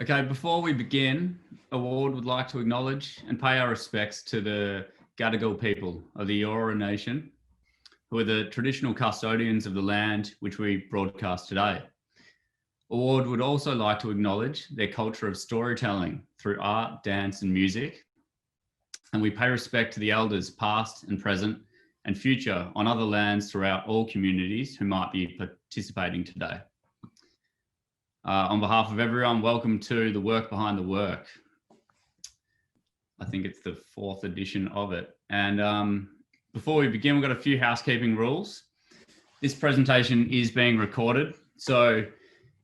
Okay, before we begin, Award would like to acknowledge and pay our respects to the Gadigal people of the Eora Nation, who are the traditional custodians of the land which we broadcast today. Award would also like to acknowledge their culture of storytelling through art, dance and music. And we pay respect to the elders past and present and future on other lands throughout all communities who might be participating today. On behalf of everyone, welcome to The Work Behind the Work. I think it's the 4th edition of it. And before we begin, we've got a few housekeeping rules. This presentation is being recorded. So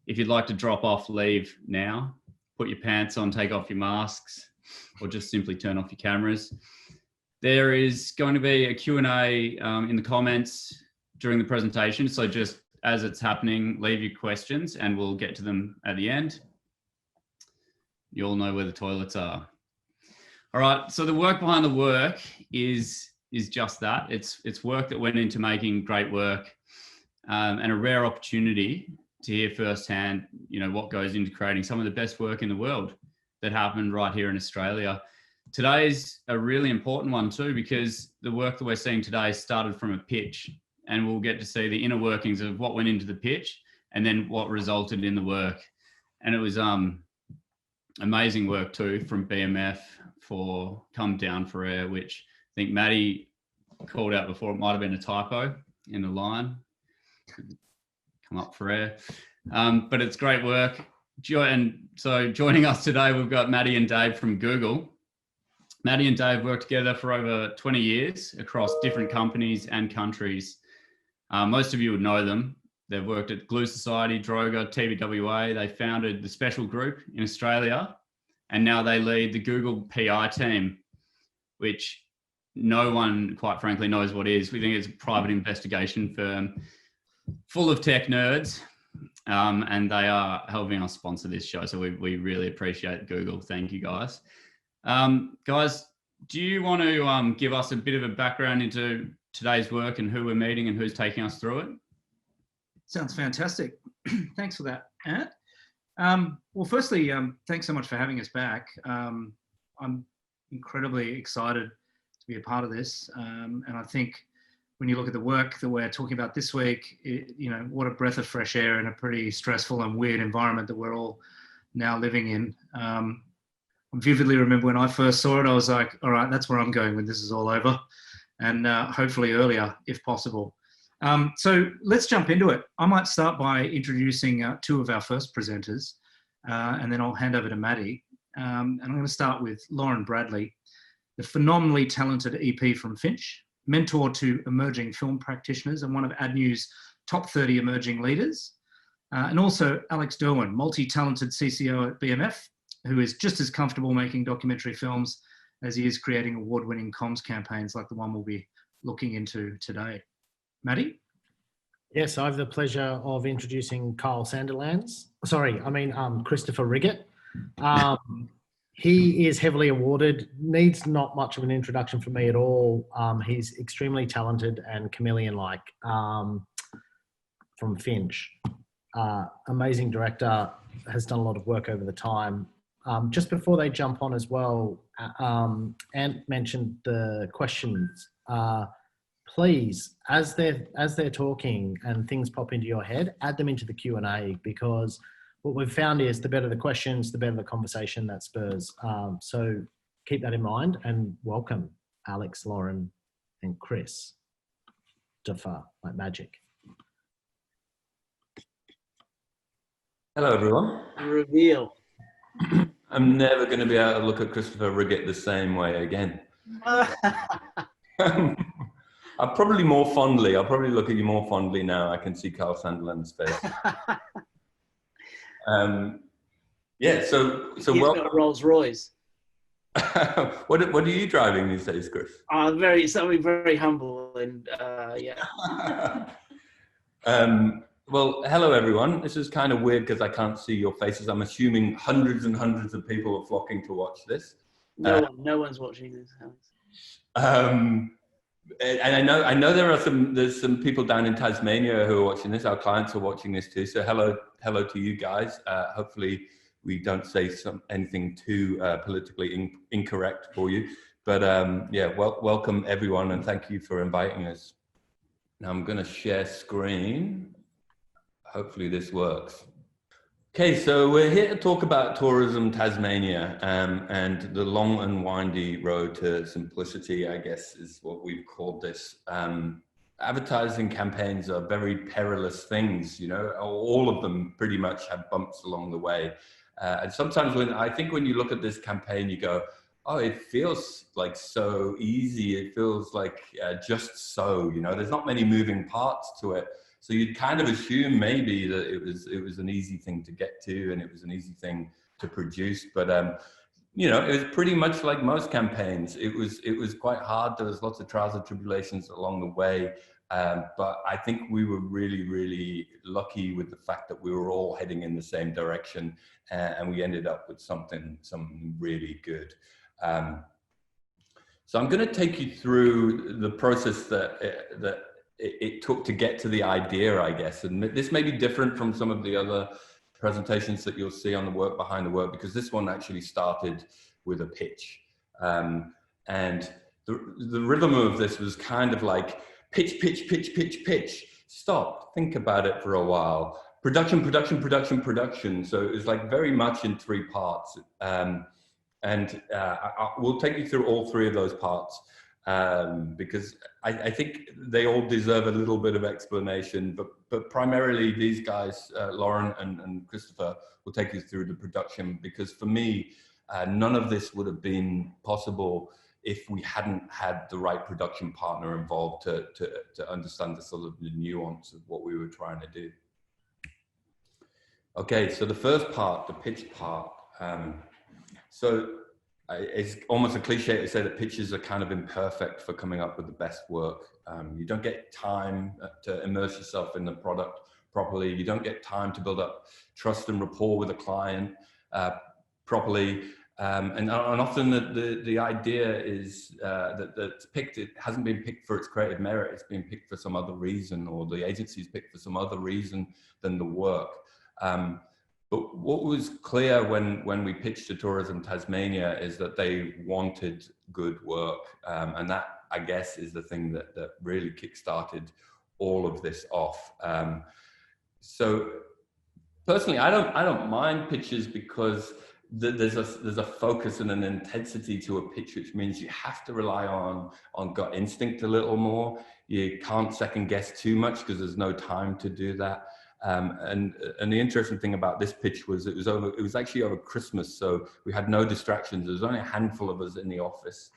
if you'd like to drop off, leave now. Put your pants on, take off your masks, or just simply turn off your cameras. There is going to be a Q&A in the comments during the presentation. So just as it's happening, leave your questions and we'll get to them at the end. You all know where the toilets are. All right, so the work behind the work is just that. It's work that went into making great work and a rare opportunity to hear firsthand, what goes into creating some of the best work in the world that happened right here in Australia. Today's a really important one too, because the work that we're seeing today started from a pitch, and we'll get to see the inner workings of what went into the pitch and then what resulted in the work. And it was amazing work too from BMF for Come Down for Air, which I think Matty called out before. It might have been a typo in the line. Come up for air. But it's great work. And so joining us today, we've got Matty and Dave from Google. Matty and Dave worked together for over 20 years across different companies and countries. Most of you would know them. They've worked at Glue Society, Droga, TBWA. They founded the Special Group in Australia, and now they lead the Google PI team, which no one, quite frankly, knows what is. We think it's a private investigation firm full of tech nerds, and they are helping us sponsor this show. So we really appreciate Google. Thank you, guys. Guys, do you want to give us a bit of a background into today's work and who we're meeting and who's taking us through it? Sounds fantastic. Thanks for that, Ant. Well, firstly, thanks so much for having us back. I'm incredibly excited to be a part of this. And I think when you look at the work that we're talking about this week, what a breath of fresh air in a pretty stressful and weird environment that we're all now living in. I vividly remember when I first saw it, I was like, all right, that's where I'm going when this is all over. And hopefully earlier, if possible. So let's jump into it. I might start by introducing two of our first presenters, and then I'll hand over to Matty. And I'm going to start with Loren Bradley, the phenomenally talented EP from FINCH, mentor to emerging film practitioners and one of AdNew's top 30 emerging leaders. And also Alex Derwin, multi-talented CCO at BMF, who is just as comfortable making documentary films as he is creating award-winning comms campaigns like the one we'll be looking into today. Matty? Yes, I have the pleasure of introducing Christopher Riggert. He is heavily awarded, needs not much of an introduction from me at all. He's extremely talented and chameleon-like from FINCH. Amazing director, has done a lot of work over the time. Just before they jump on as well, Ant mentioned the questions. Please, as they're talking and things pop into your head, add them into the Q&A, because what we've found is the better the questions, the better the conversation that spurs. So keep that in mind, and welcome Alex, Loren, and Chris. Defer like magic. Hello, everyone. Reveal. I'm never going to be able to look at Christopher Riggert the same way again. I'll probably look at you more fondly now. I can see Carl Sanderland's face. So He's welcome. got a Rolls Royce. What are you driving these days, Chris? Something very humble and yeah. Well, hello everyone. This is kind of weird because I can't see your faces. I'm assuming hundreds and hundreds of people are flocking to watch this. No one's watching this, Alex. And I know there's some people down in Tasmania who are watching this. Our clients are watching this too. So hello to you guys. Hopefully we don't say anything too politically incorrect for you. But yeah, welcome everyone, and thank you for inviting us. Now I'm going to share screen. Hopefully this works. Okay, so we're here to talk about Tourism Tasmania and the long and windy road to simplicity, I guess, is what we've called this. Advertising campaigns are very perilous things, you know, all of them pretty much have bumps along the way. And sometimes when you look at this campaign, you go, oh, it feels like so easy. It feels like just so, you know, there's not many moving parts to it. So you'd kind of assume maybe that it was an easy thing to get to and it was an easy thing to produce. But, you know, it was pretty much like most campaigns. It was quite hard. There was lots of trials and tribulations along the way. But I think we were really, really lucky with the fact that we were all heading in the same direction, and we ended up with something really good. So I'm going to take you through the process that it took to get to the idea, I guess. And this may be different from some of the other presentations that you'll see on the work behind the work, because this one actually started with a pitch. And the rhythm of this was kind of like pitch, pitch, pitch, pitch, pitch. Stop, think about it for a while. Production, production, production, production. So it was like very much in three parts. We'll take you through all three of those parts because I think they all deserve a little bit of explanation, but primarily these guys, Loren and Christopher, will take you through the production, because for me, none of this would have been possible if we hadn't had the right production partner involved to understand the sort of the nuance of what we were trying to do. Okay, so the first part, the pitch part. So it's almost a cliche to say that pitches are kind of imperfect for coming up with the best work. You don't get time to immerse yourself in the product properly. You don't get time to build up trust and rapport with a client properly. And often the idea is that's picked, it hasn't been picked for its creative merit, it's been picked for some other reason, or the agency's picked for some other reason than the work. But what was clear when we pitched to Tourism Tasmania is that they wanted good work. And that, I guess, is the thing that really kickstarted all of this off. So personally, I don't mind pitches, because there's a focus and an intensity to a pitch, which means you have to rely on gut instinct a little more. You can't second guess too much because there's no time to do that. And the interesting thing about this pitch was it was actually over Christmas, so we had no distractions. There was only a handful of us in the office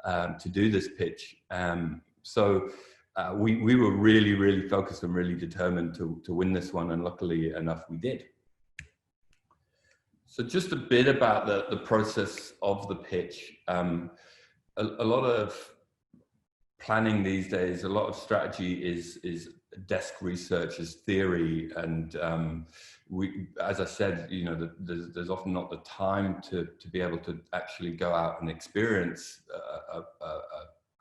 to do this pitch. So we were really, really focused and really determined to win this one, and luckily enough we did. So just a bit about the process of the pitch. A lot of planning these days, a lot of strategy is desk research, is theory, and as I said, you know, there's often not the time to be able to actually go out and experience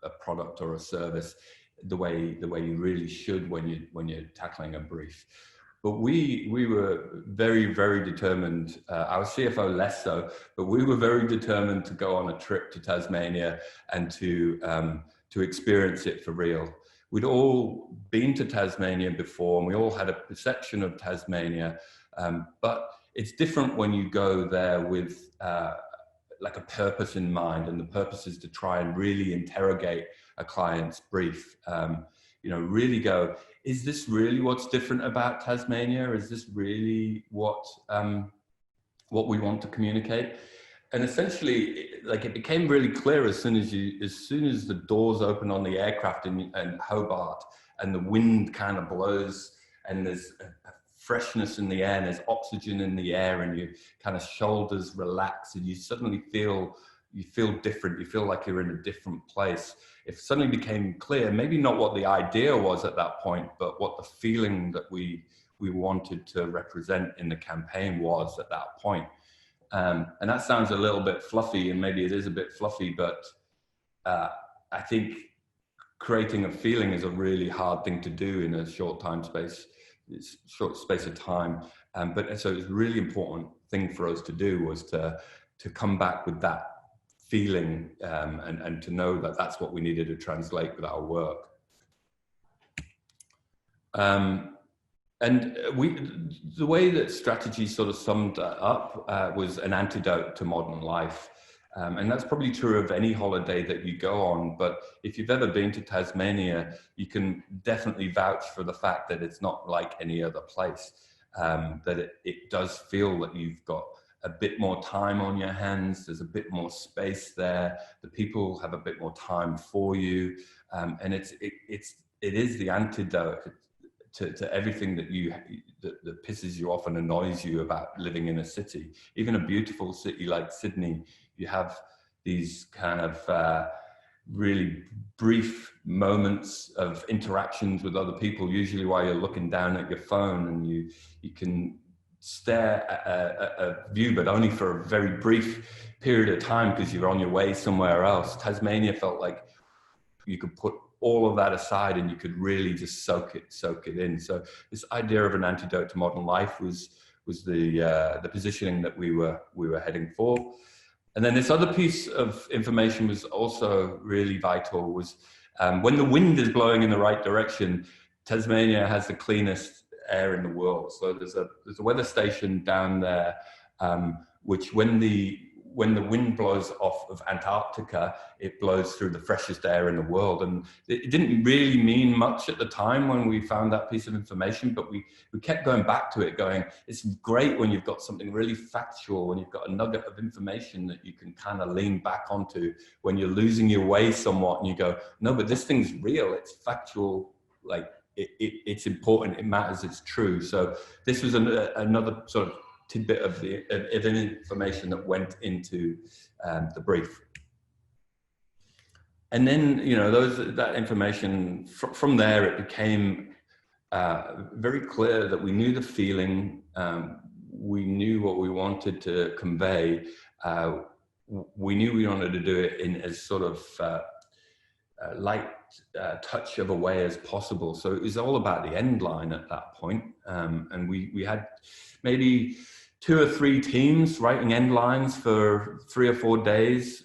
a product or a service the way you really should when you're tackling a brief. But we were very, very determined, our CFO less so, but we were very determined to go on a trip to Tasmania and to experience it for real. We'd all been to Tasmania before, and we all had a perception of Tasmania, but it's different when you go there with like a purpose in mind, and the purpose is to try and really interrogate a client's brief. You know, really go, is this really what's different about Tasmania? Is this really what we want to communicate? And essentially, like, it became really clear as soon as the doors open on the aircraft in Hobart, and the wind kind of blows, and there's a freshness in the air, and there's oxygen in the air, and your kind of shoulders relax, and you suddenly feel different. You feel like you're in a different place. It suddenly became clear, maybe not what the idea was at that point, but what the feeling that we wanted to represent in the campaign was at that point. And that sounds a little bit fluffy, and maybe it is a bit fluffy, but I think creating a feeling is a really hard thing to do in a short time space. short space of time. But so it was a really important thing for us to do was to come back with that feeling and to know that that's what we needed to translate with our work. And the way that strategy sort of summed up was an antidote to modern life. And that's probably true of any holiday that you go on. But if you've ever been to Tasmania, you can definitely vouch for the fact that it's not like any other place. That it does feel that you've got a bit more time on your hands. There's a bit more space there. The people have a bit more time for you. And it is the antidote to everything that pisses you off and annoys you about living in a city. Even a beautiful city like Sydney, you have these kind of really brief moments of interactions with other people, usually while you're looking down at your phone, and you can stare at a view, but only for a very brief period of time because you're on your way somewhere else. Tasmania felt like you could put all of that aside and you could really just soak it in. So this idea of an antidote to modern life was the positioning that we were heading for. And then this other piece of information was also really vital, was when the wind is blowing in the right direction, Tasmania has the cleanest air in the world. So there's a weather station down there, which when the wind blows off of Antarctica, it blows through the freshest air in the world. And it didn't really mean much at the time when we found that piece of information, but we kept going back to it, going, it's great when you've got something really factual, when you've got a nugget of information that you can kind of lean back onto when you're losing your way somewhat, and you go, no, but this thing's real, it's factual, like it's important, it matters, it's true. So this was another sort of tidbit of information that went into the brief. And then, that information, from there, it became very clear that we knew the feeling, we knew what we wanted to convey, we knew we wanted to do it in as sort of light touch of a way as possible. So it was all about the end line at that point. And we had maybe 2 or 3 teams writing end lines for 3 or 4 days,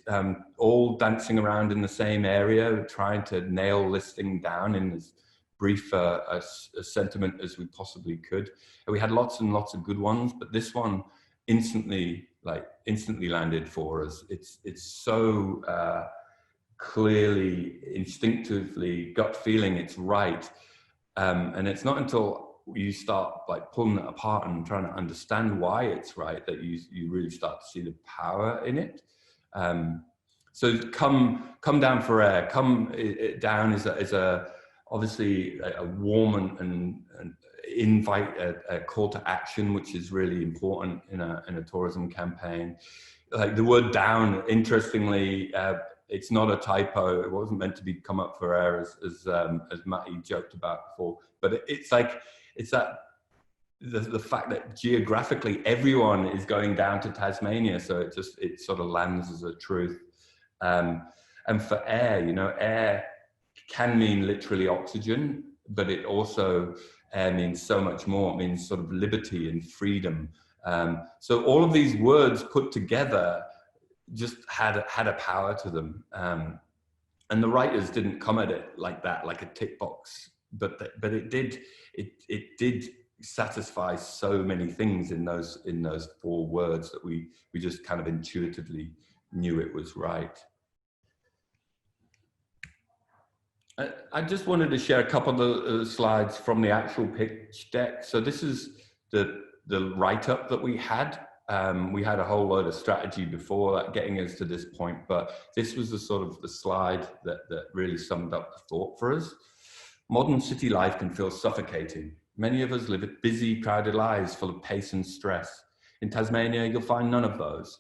all dancing around in the same area, trying to nail this thing down in as brief a sentiment as we possibly could. And we had lots and lots of good ones, but this one instantly landed for us. It's so clearly, instinctively, gut feeling it's right. And it's not until you start pulling it apart and trying to understand why it's right that you really start to see the power in it. So come down for air. Come down is obviously a warm and invite, a call to action, which is really important in a tourism campaign. Like the word down, interestingly, it's not a typo. It wasn't meant to come up for air, as Matty joked about before. But it's that the fact that geographically everyone is going down to Tasmania, so it sort of lands as a truth. And for air, air can mean literally oxygen, but it also air means so much more. It means sort of liberty and freedom. So all of these words put together just had a power to them. And the writers didn't come at it like that, like a tick box, but it did satisfy so many things in those 4 words that we just kind of intuitively knew it was right. I just wanted to share a couple of the slides from the actual pitch deck. So this is the write-up that we had. We had a whole load of strategy before that getting us to this point, but this was the slide that really summed up the thought for us. Modern city life can feel suffocating. Many of us live busy, crowded lives full of pace and stress. In Tasmania, you'll find none of those,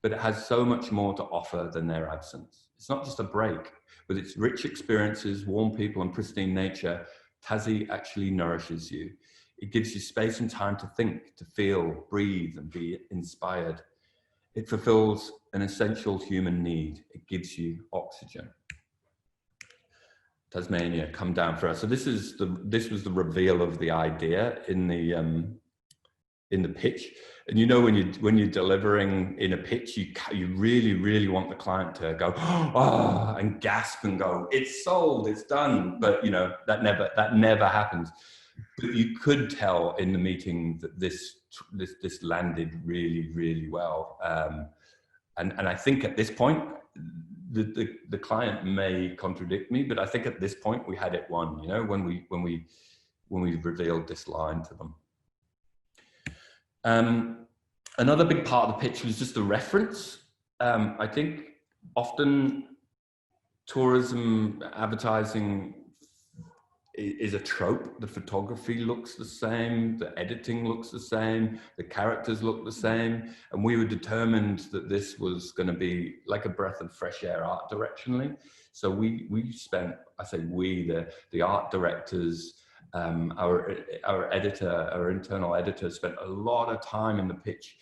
but it has so much more to offer than their absence. It's not just a break. With its rich experiences, warm people and pristine nature, Tassie actually nourishes you. It gives you space and time to think, to feel, breathe, and be inspired. It fulfills an essential human need. It gives you oxygen. Tasmania come down for us. So this was the reveal of the idea in the pitch. And you know, when you're delivering in a pitch, you really want the client to go oh, and gasp and go, it's sold, it's done. But you know, that never happens. But you could tell in the meeting that this landed really well. And I think at this point, the client may contradict me, but I think at this point we had it won. You know, when we revealed this line to them. Another big part of the pitch was just the reference. I think often tourism advertising is a trope. The photography looks the same, the editing looks the same, the characters look the same, and we were determined that this was going to be like a breath of fresh air art directionally. So we spent, I say we, the art directors, our editor, our internal editor, spent a lot of time in the pitch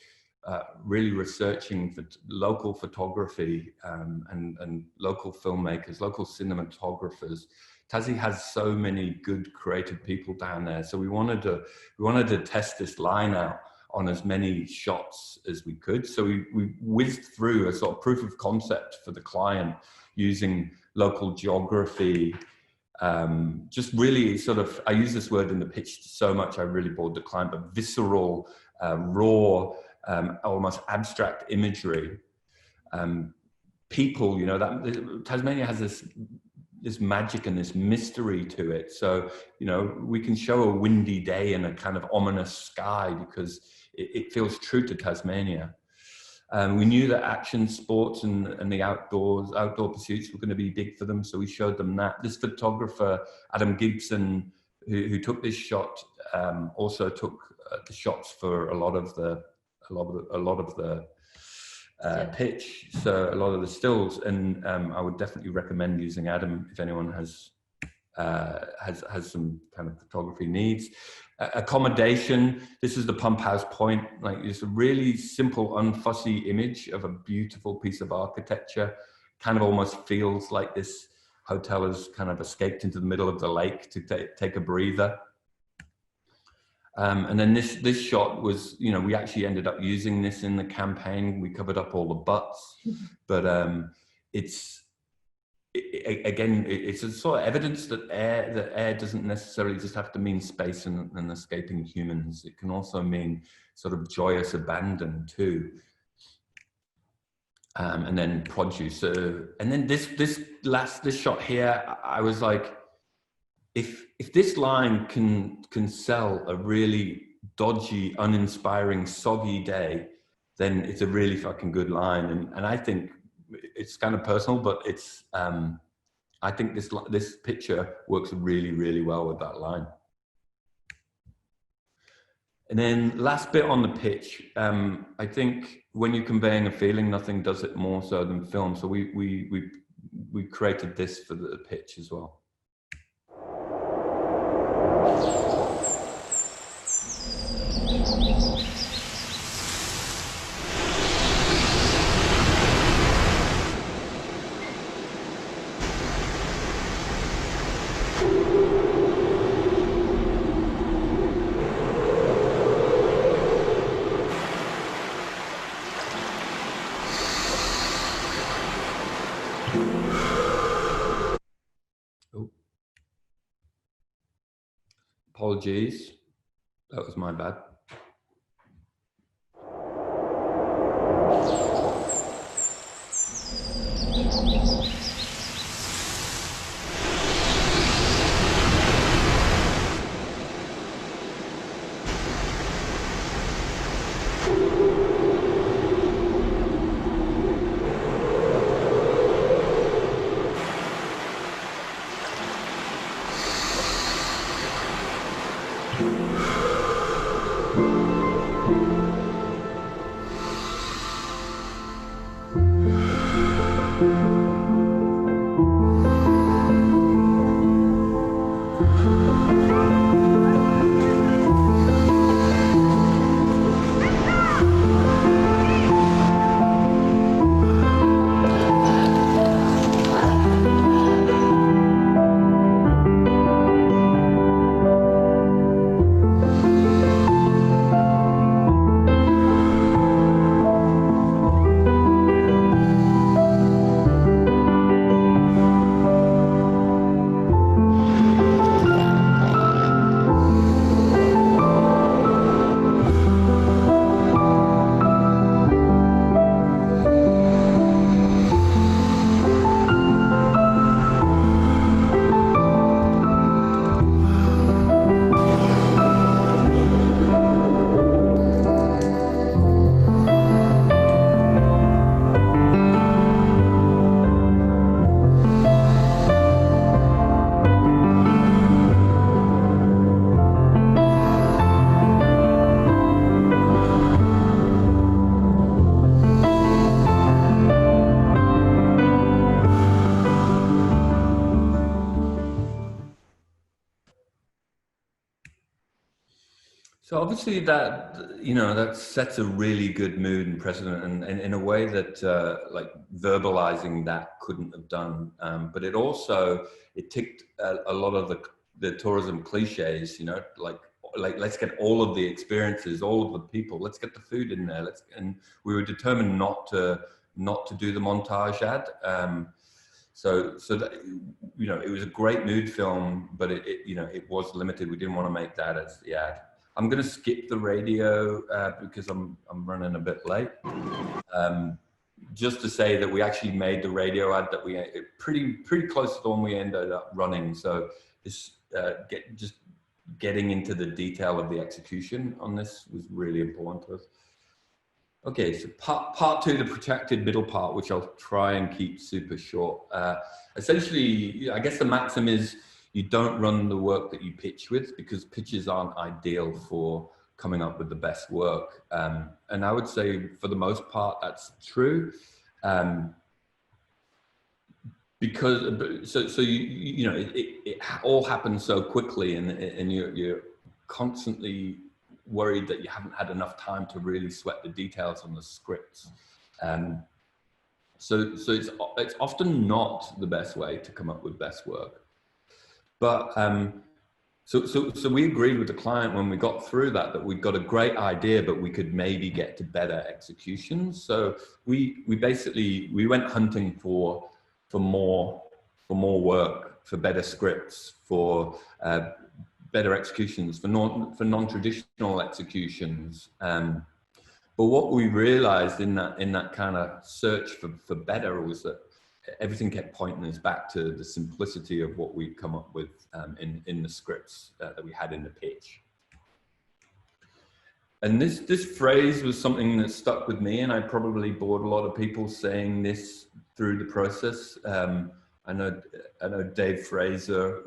really researching for local photography and local filmmakers, local cinematographers. Tassie has so many good creative people down there, so we wanted to test this line out on as many shots as we could. So we whizzed through a sort of proof of concept for the client using local geography. Just really sort of, I use this word in the pitch so much I really bored the client, but visceral, raw, almost abstract imagery. People, you know, that Tasmania has this magic and this mystery to it. So, you know, we can show a windy day and a kind of ominous sky because it feels true to Tasmania. We knew that action sports and the outdoor pursuits were going to be big for them, so we showed them that. This photographer, Adam Gibson, who took this shot, also took the shots for a lot of the pitch, so a lot of the stills, and I would definitely recommend using Adam if anyone has some kind of photography needs. Accommodation, this is the Pump House Point. Like, it's a really simple, unfussy image of a beautiful piece of architecture. Kind of almost feels like this hotel has kind of escaped into the middle of the lake to take a breather. And then this shot was, you know, we actually ended up using this in the campaign. We covered up all the butts, but again, it's a sort of evidence that air doesn't necessarily just have to mean space and escaping humans. It can also mean sort of joyous abandon too. And then produce. And then this shot here, I was like, if this line can sell a really dodgy, uninspiring, soggy day, then it's a really fucking good line. And I think it's kind of personal, but it's I think this picture works really, really well with that line. And then last bit on the pitch, I think when you're conveying a feeling, nothing does it more so than film. So we created this for the pitch as well. Apologies, that was my bad. obviously that, that sets a really good mood and precedent, and in a way that like verbalizing that couldn't have done. But it ticked a lot of the tourism cliches, like let's get all of the experiences, all of the people, let's get the food in there. And we were determined not to do the montage ad. So that, it was a great mood film, but it was limited. We didn't want to make that as the ad. I'm going to skip the radio because I'm running a bit late. Just to say that we actually made the radio ad that we pretty close to the one we ended up running. So this just getting into the detail of the execution on this was really important to us. Okay, so part two, the protected middle part, which I'll try and keep super short. Essentially, I guess the maxim is you don't run the work that you pitch with, because pitches aren't ideal for coming up with the best work. And I would say for the most part, that's true. Because it all happens so quickly, and you're constantly worried that you haven't had enough time to really sweat the details on the scripts. So it's often not the best way to come up with best work. But so we agreed with the client when we got through that we got a great idea, but we could maybe get to better execution. So we went hunting for more work, for better scripts, for better executions, for non-traditional executions. But what we realized in that kind of search for better was that everything kept pointing us back to the simplicity of what we'd come up with in the scripts that we had in the pitch. And this phrase was something that stuck with me, and I probably bored a lot of people saying this through the process. I know Dave Fraser,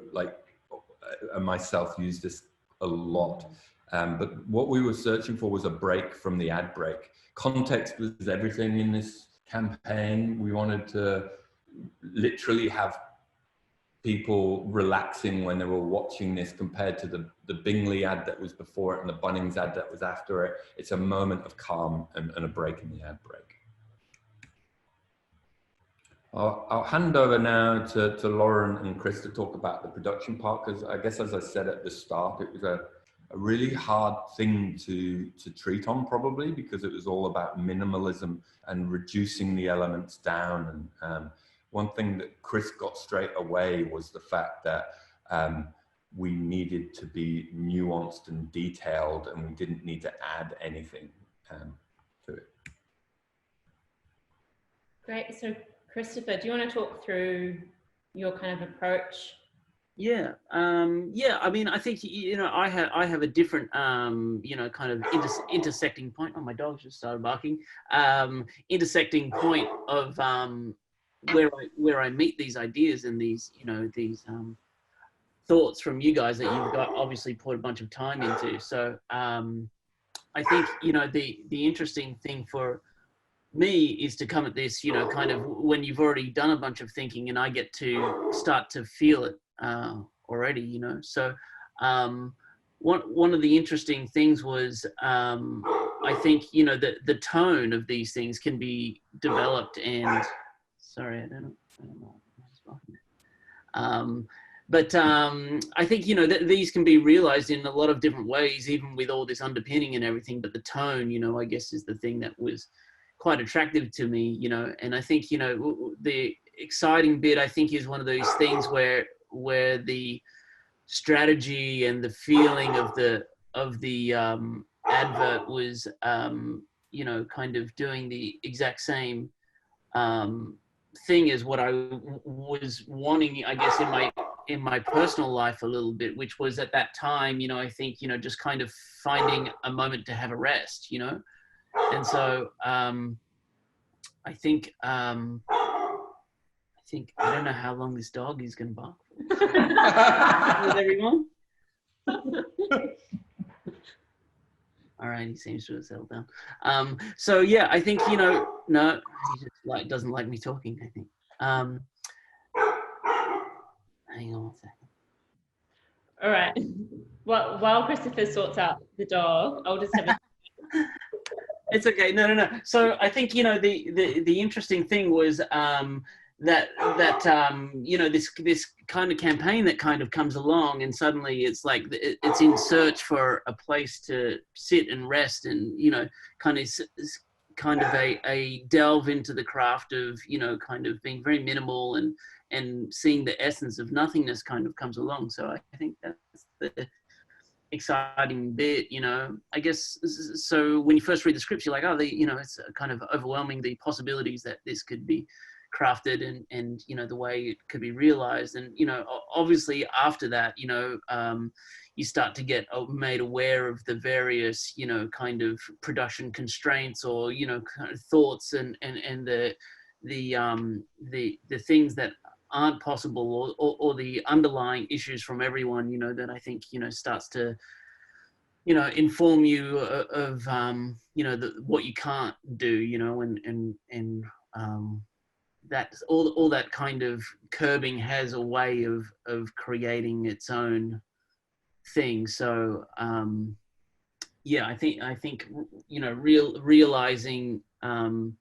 and myself use this a lot. But what we were searching for was a break from the ad break. Context was everything in this campaign. We wanted to literally have people relaxing when they were watching this, compared to the Bingley ad that was before it and the Bunnings ad that was after it. It's a moment of calm and a break in the ad break. I'll hand over now to Loren and Chris to talk about the production part, because I guess, as I said at the start, it was a really hard thing to treat on, probably because it was all about minimalism and reducing the elements down. And one thing that Chris got straight away was the fact that we needed to be nuanced and detailed, and we didn't need to add anything to it. Great. So Christopher, do you want to talk through your kind of approach? Yeah. I mean, I think, I have a different, kind of intersecting point. Oh, my dog just started barking. Intersecting point of where I meet these ideas and these thoughts from you guys that you've got obviously put a bunch of time into. So I think, the interesting thing for me is to come at this, kind of when you've already done a bunch of thinking, and I get to start to feel it already, So one of the interesting things was, I think, the tone of these things can be developed, and sorry, I don't know. But I think, that these can be realized in a lot of different ways, even with all this underpinning and everything. But the tone, I guess, is the thing that was quite attractive to me, and I think, the exciting bit, I think, is one of those things where the strategy and the feeling of the advert was, kind of doing the exact same thing as what I was wanting, I guess, in my personal life a little bit, which was at that time, I think, just kind of finding a moment to have a rest, And so I think I don't know how long this dog is going to bark for. With everyone. All right, he seems to have settled down. So yeah, I think, no, he just doesn't like me talking, I think. Hang on one second. All right. Well, while Christopher sorts out the dog, I'll just have a It's okay. No. So I think, you know, the interesting thing was that you know, this kind of campaign that kind of comes along, and suddenly it's like it's in search for a place to sit and rest, and, you know, kind of a delve into the craft of, you know, kind of being very minimal and seeing the essence of nothingness kind of comes along. So I think that's the exciting bit, you know, I guess. So when you first read the scripts, you're like, oh, you know, it's kind of overwhelming, the possibilities that this could be crafted and you know, the way it could be realized. And, you know, obviously after that, you know, you start to get made aware of the various, you know, kind of production constraints, or, you know, kind of thoughts and the things that aren't possible, or the underlying issues from everyone, you know, that I think, you know, starts to, you know, inform you of you know, what you can't do, you know, and that all that kind of curbing has a way of creating its own thing. So yeah, I think you know, realizing again,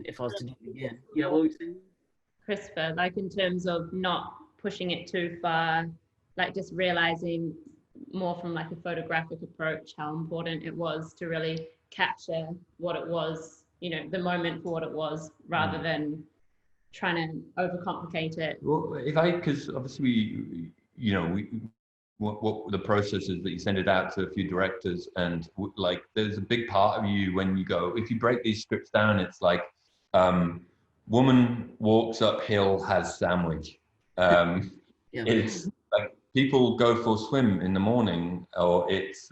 if I was to do it again, yeah, what were you saying, Christopher, like in terms of not pushing it too far, like just realizing more from like a photographic approach how important it was to really capture what it was, you know, the moment for what it was, rather than trying to overcomplicate it. Well, because obviously you know, what the process is that you send it out to a few directors, and like there's a big part of you when you go, if you break these scripts down, it's like woman walks uphill, has sandwich. yeah. It's like people go for a swim in the morning, or it's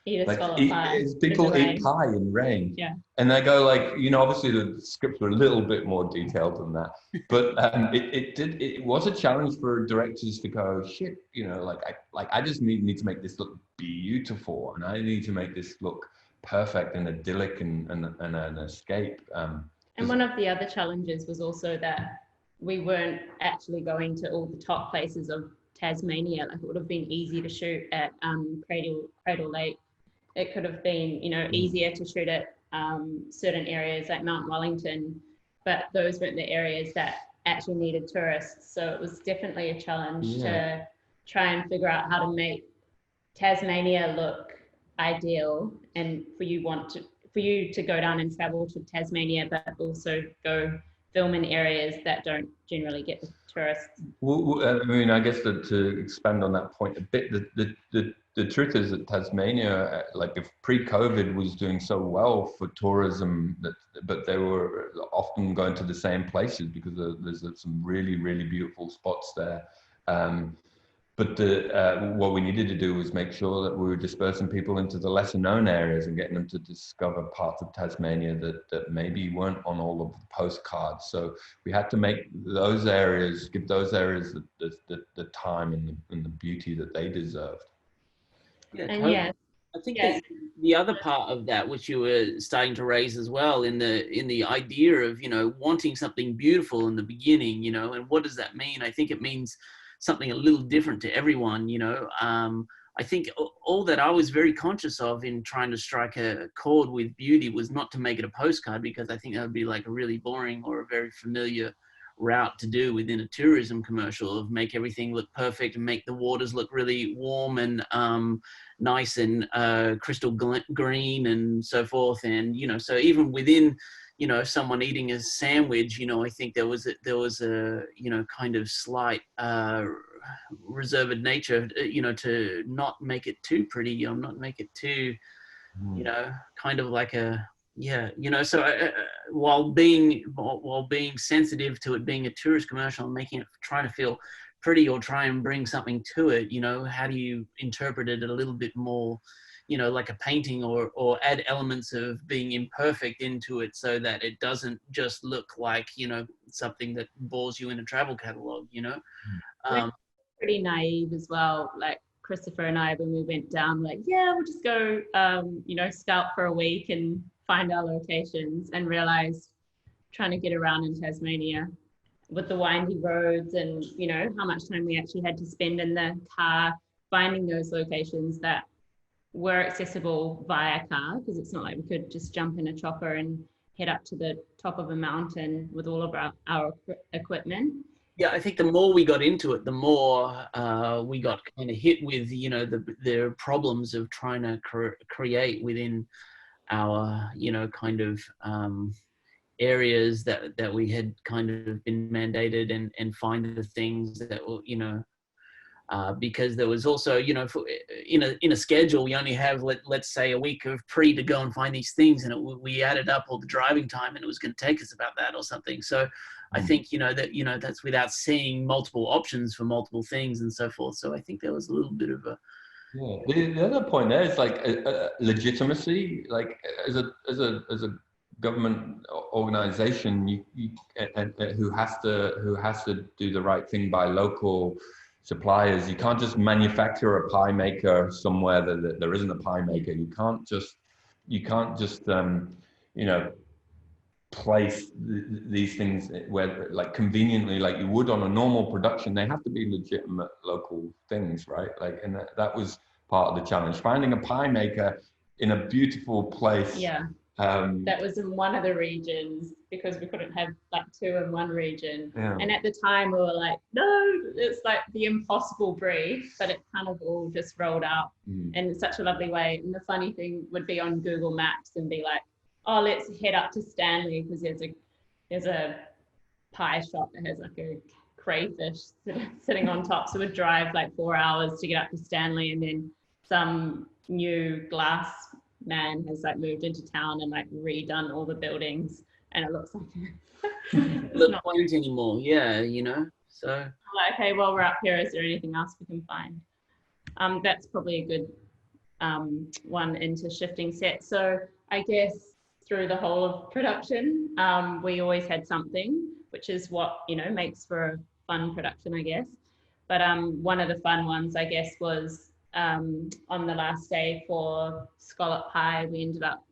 people eat pie in rain. Yeah. And they go like, you know, obviously the scripts were a little bit more detailed than that, but it was a challenge for directors to go, shit, you know, I just need to make this look beautiful, and I need to make this look perfect and idyllic and an escape. And one of the other challenges was also that we weren't actually going to all the top places of Tasmania. Like, it would have been easy to shoot at Cradle Lake. It could have been, you know, easier to shoot at certain areas like Mount Wellington, but those weren't the areas that actually needed tourists. So it was definitely a challenge to try and figure out how to make Tasmania look ideal, and for you to go down and travel to Tasmania, but also go film in areas that don't generally get the tourists. Well, I mean, I guess that to expand on that point a bit, the truth is that Tasmania, like if pre-COVID, was doing so well for tourism, but they were often going to the same places because there's some really, really beautiful spots there. But what we needed to do was make sure that we were dispersing people into the lesser known areas and getting them to discover parts of Tasmania that maybe weren't on all of the postcards. So we had to make those areas, give those areas the time and the beauty that they deserved. Yeah, And totally. yes, I think the other part of that, which you were starting to raise as well, in the idea of, you know, wanting something beautiful in the beginning, you know, and what does that mean? I think it means something a little different to everyone, you know. I think all that I was very conscious of in trying to strike a chord with beauty was not to make it a postcard, because I think that would be like a really boring or a very familiar route to do within a tourism commercial, of make everything look perfect and make the waters look really warm and nice and crystal green and so forth. And, you know, so even within, you know, someone eating a sandwich, you know, I think there was a you know, kind of slight reserved nature, you know, to not make it too pretty, you know, not make it too, you know, kind of like a, yeah, you know, so while being sensitive to it being a tourist commercial and making it, trying to feel pretty or try and bring something to it, you know, how do you interpret it a little bit more, you know, like a painting, or add elements of being imperfect into it so that it doesn't just look like, you know, something that bores you in a travel catalog, you know. Pretty naive as well. Like Christopher and I, when we went down, like, yeah, we'll just go, you know, scout for a week and find our locations, and realized trying to get around in Tasmania, with the windy roads and, you know, how much time we actually had to spend in the car finding those locations that were accessible via car, because it's not like we could just jump in a chopper and head up to the top of a mountain with all of our equipment. Yeah, I think the more we got into it, the more we got kind of hit with, you know, the problems of trying to create within our, you know, kind of areas that we had kind of been mandated, and find the things that will, you know, because there was also, you know, in a schedule, we only have, let's say, a week of pre to go and find these things, and we added up all the driving time, and it was going to take us about that or something. So I think, you know, that's without seeing multiple options for multiple things and so forth. So I think there was a little bit of a... Yeah. The other point there is like legitimacy, like as a government organization, who has to do the right thing by local suppliers. You can't just manufacture a pie maker somewhere that there isn't a pie maker. You can't just you know, place these things where, like, conveniently, like you would on a normal production. They have to be legitimate local things, right? Like, and that was part of the challenge, finding a pie maker in a beautiful place. Yeah. That was in one of the regions, because we couldn't have like two in one region. Yeah. And at the time we were like, no, it's like the impossible brief, but it kind of all just rolled out in such a lovely way. And the funny thing would be on Google Maps and be like, oh, let's head up to Stanley, because there's a pie shop that has like a crayfish sitting on top. So we'd drive like 4 hours to get up to Stanley, and then some new glass man has like moved into town and like redone all the buildings, and it looks like it's not point anymore. Yeah, you know. So like, okay, well, we're up here. Is there anything else we can find? That's probably a good one into shifting sets. So I guess through the whole of production, we always had something, which is what, you know, makes for a fun production, I guess. But one of the fun ones, I guess, was on the last day for scallop pie, we ended up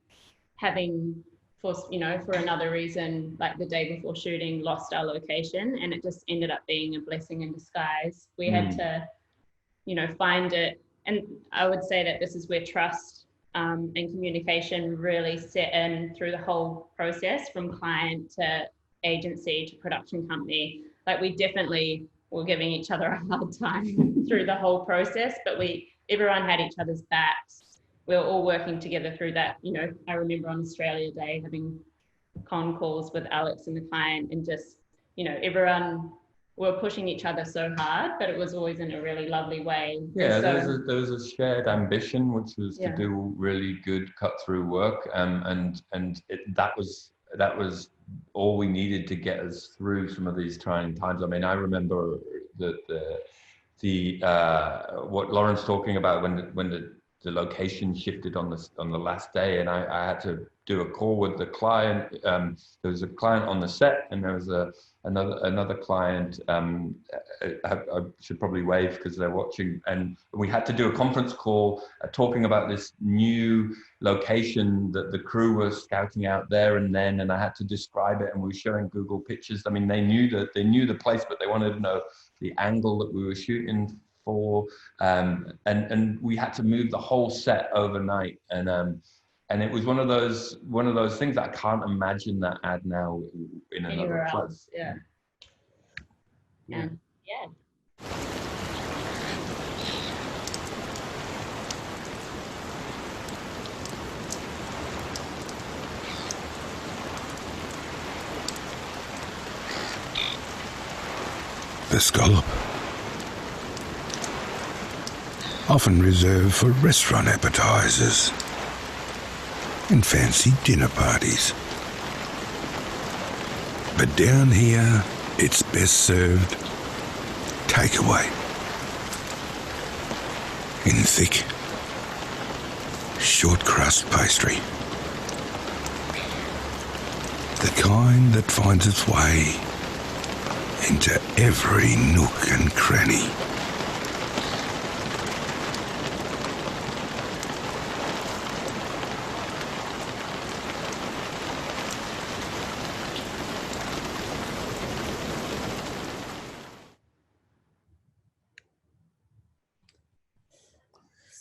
having, for another reason, like the day before shooting, lost our location, and it just ended up being a blessing in disguise. We had to, you know, find it, and I would say that this is where trust and communication really set in through the whole process, from client to agency to production company. Like, we definitely were giving each other a hard time through the whole process, but everyone had each other's backs. We were all working together through that. You know, I remember on Australia Day having con calls with Alex and the client, and just, you know, everyone were pushing each other so hard, but it was always in a really lovely way. Yeah, so, there was a shared ambition, which was to do really good cut-through work, and that was all we needed to get us through some of these trying times. I mean, I remember what Loren's talking about when the location shifted on the last day, and I had to do a call with the client. There was a client on the set, and there was another client. I should probably wave because they're watching, and we had to do a conference call talking about this new location that the crew was scouting out there and then, and I had to describe it, and we were showing Google pictures. I mean, they knew the place, but they wanted to know the angle that we were shooting for, and we had to move the whole set overnight, and it was one of those things that I can't imagine that ad now in another place. Yeah. Yeah. The scallop, often reserved for restaurant appetizers and fancy dinner parties. But down here, it's best served takeaway, in thick, short crust pastry. The kind that finds its way into every nook and cranny.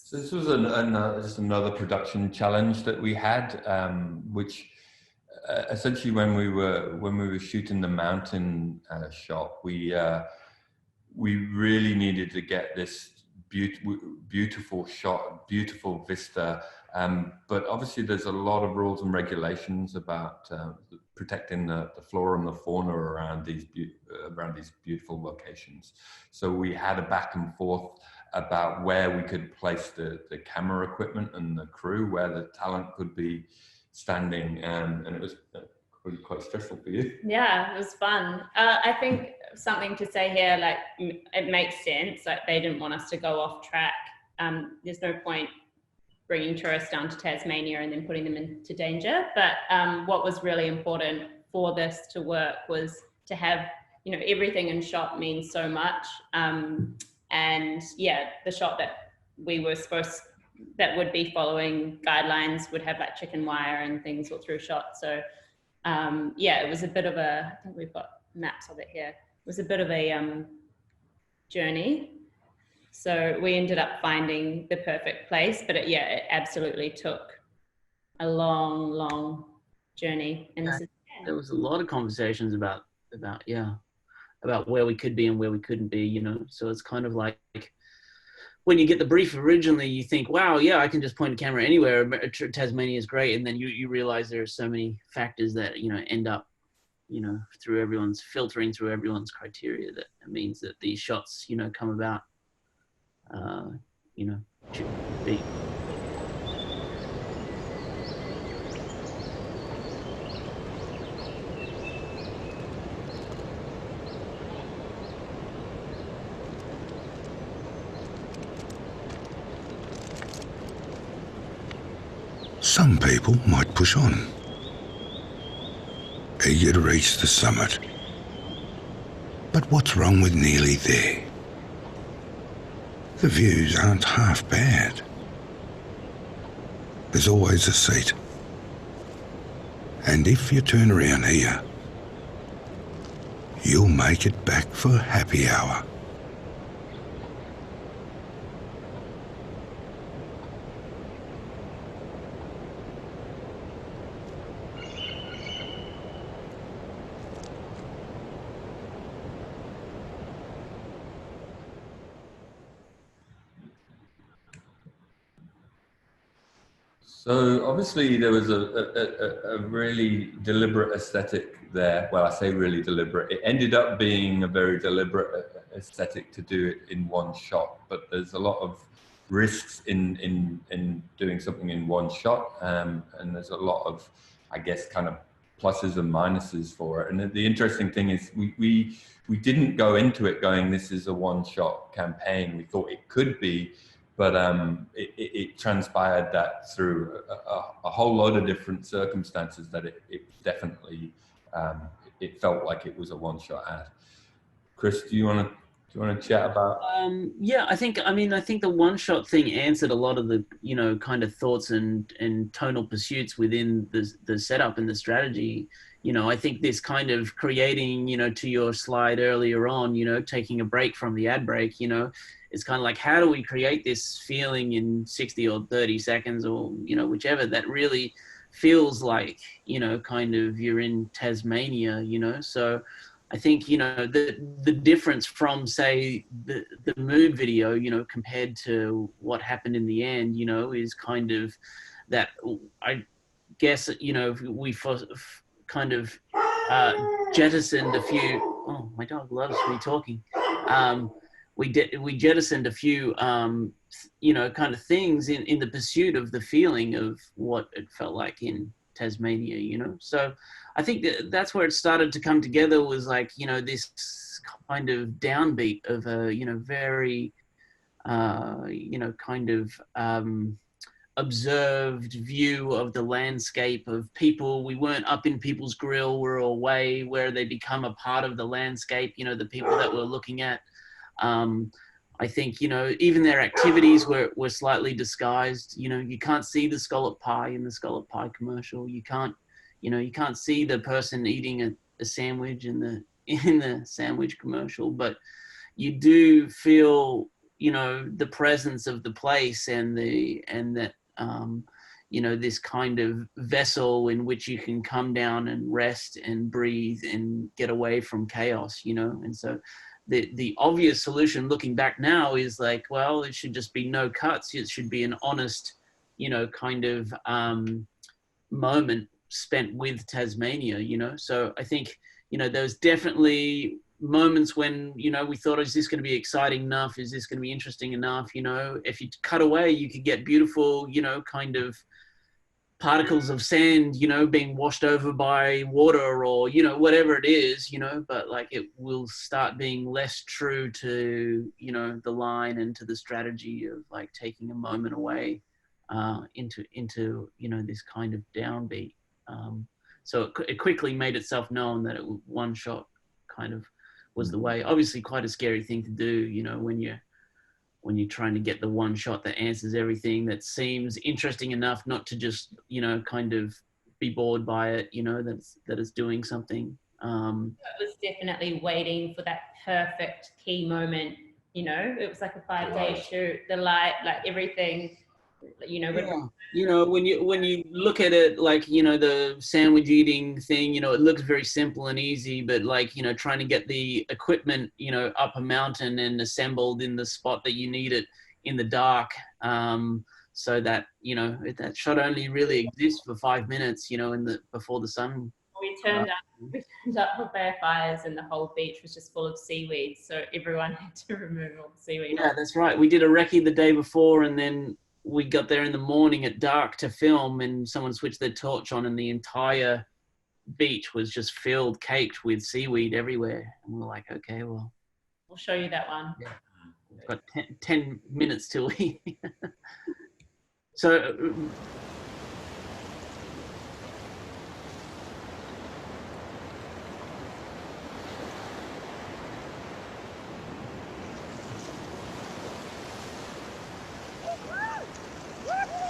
So this was just another production challenge that we had, which essentially when we were shooting the mountain shot, we really needed to get this beautiful shot, beautiful vista. But obviously there's a lot of rules and regulations about protecting the flora and the fauna around these beautiful locations. So we had a back and forth about where we could place the camera equipment and the crew, where the talent could be standing, and it was quite stressful for you. Yeah, it was fun. I think something to say here, like, it makes sense. Like, they didn't want us to go off track. There's no point bringing tourists down to Tasmania and then putting them into danger. But what was really important for this to work was to have, you know, everything in shot means so much. And yeah, the shot that we were that would be following guidelines would have like chicken wire and things all through shot. So yeah, it was a bit of a, I think we've got maps of it here. It was a bit of a journey. So we ended up finding the perfect place, but it absolutely took a long, long journey. And there was a lot of conversations about where we could be and where we couldn't be, you know. So it's kind of like when you get the brief originally, you think, wow, yeah, I can just point a camera anywhere. Tasmania is great. And then you realize there are so many factors that, you know, end up, you know, filtering through everyone's criteria, that it means that these shots, you know, come about, you know, should be. Some people might push on, eager to reach the summit. But what's wrong with nearly there? The views aren't half bad. There's always a seat. And if you turn around here, you'll make it back for happy hour. So obviously there was a really deliberate aesthetic there. Well, I say really deliberate. It ended up being a very deliberate aesthetic to do it in one shot, but there's a lot of risks in doing something in one shot, and there's a lot of, I guess, kind of pluses and minuses for it. And the interesting thing is we didn't go into it going, this is a one-shot campaign. We thought it could be, but it transpired that through a whole load of different circumstances that it definitely it felt like it was a one-shot ad. Chris, do you want to chat about? Yeah, I think the one-shot thing answered a lot of the, you know, kind of thoughts and tonal pursuits within the setup and the strategy. You know, I think this kind of creating, you know, to your slide earlier on, you know, taking a break from the ad break, you know, it's kind of like, how do we create this feeling in 60 or 30 seconds or, you know, whichever, that really feels like, you know, kind of you're in Tasmania, you know. So I think, you know, the difference from, say, the mood video, you know, compared to what happened in the end, you know, is kind of that, I guess, you know, we kind of jettisoned a few, oh, my dog loves me talking. We jettisoned a few, you know, kind of things in the pursuit of the feeling of what it felt like in Tasmania, you know. So I think that's where it started to come together, was like, you know, this kind of downbeat of a, you know, very, you know, kind of observed view of the landscape of people. We weren't up in people's grill, we're away where they become a part of the landscape, you know, the people that we're looking at. I think, you know, even their activities were slightly disguised. You know, you can't see the scallop pie in the scallop pie commercial. You can't, you know, you can't see the person eating a sandwich in the sandwich commercial, but you do feel you know, the presence of the place and that, you know, this kind of vessel in which you can come down and rest and breathe and get away from chaos, you know. And so the obvious solution looking back now is like, well, it should just be no cuts. It should be an honest, you know, kind of moment spent with Tasmania, you know. So I think, you know, there's definitely moments when, you know, we thought, is this going to be exciting enough? Is this going to be interesting enough? You know, if you cut away, you could get beautiful, you know, kind of particles of sand, you know, being washed over by water or, you know, whatever it is, you know, but like it will start being less true to, you know, the line and to the strategy of like taking a moment away into, you know, this kind of downbeat. So it quickly made itself known that one shot kind of was the way. Obviously quite a scary thing to do, you know, when you're trying to get the one shot that answers everything, that seems interesting enough not to just, you know, kind of be bored by it, you know, that is doing something. It was definitely waiting for that perfect key moment, you know. It was like a 5-day shoot, the light, like everything, you know. Yeah. You know, when you look at it, like, you know, the sandwich eating thing, you know, it looks very simple and easy, but like, you know, trying to get the equipment, you know, up a mountain and assembled in the spot that you need it in the dark, so that, you know, that shot only really exists for 5 minutes, you know, before the sun. We turned up for bare fires and the whole beach was just full of seaweed, so everyone had to remove all the seaweed. Yeah, that's right. We did a recce the day before, and then we got there in the morning at dark to film, and someone switched their torch on and the entire beach was just caked with seaweed everywhere. And we're like, okay, well, we'll show you that one. Yeah. We've got 10 minutes till we... So...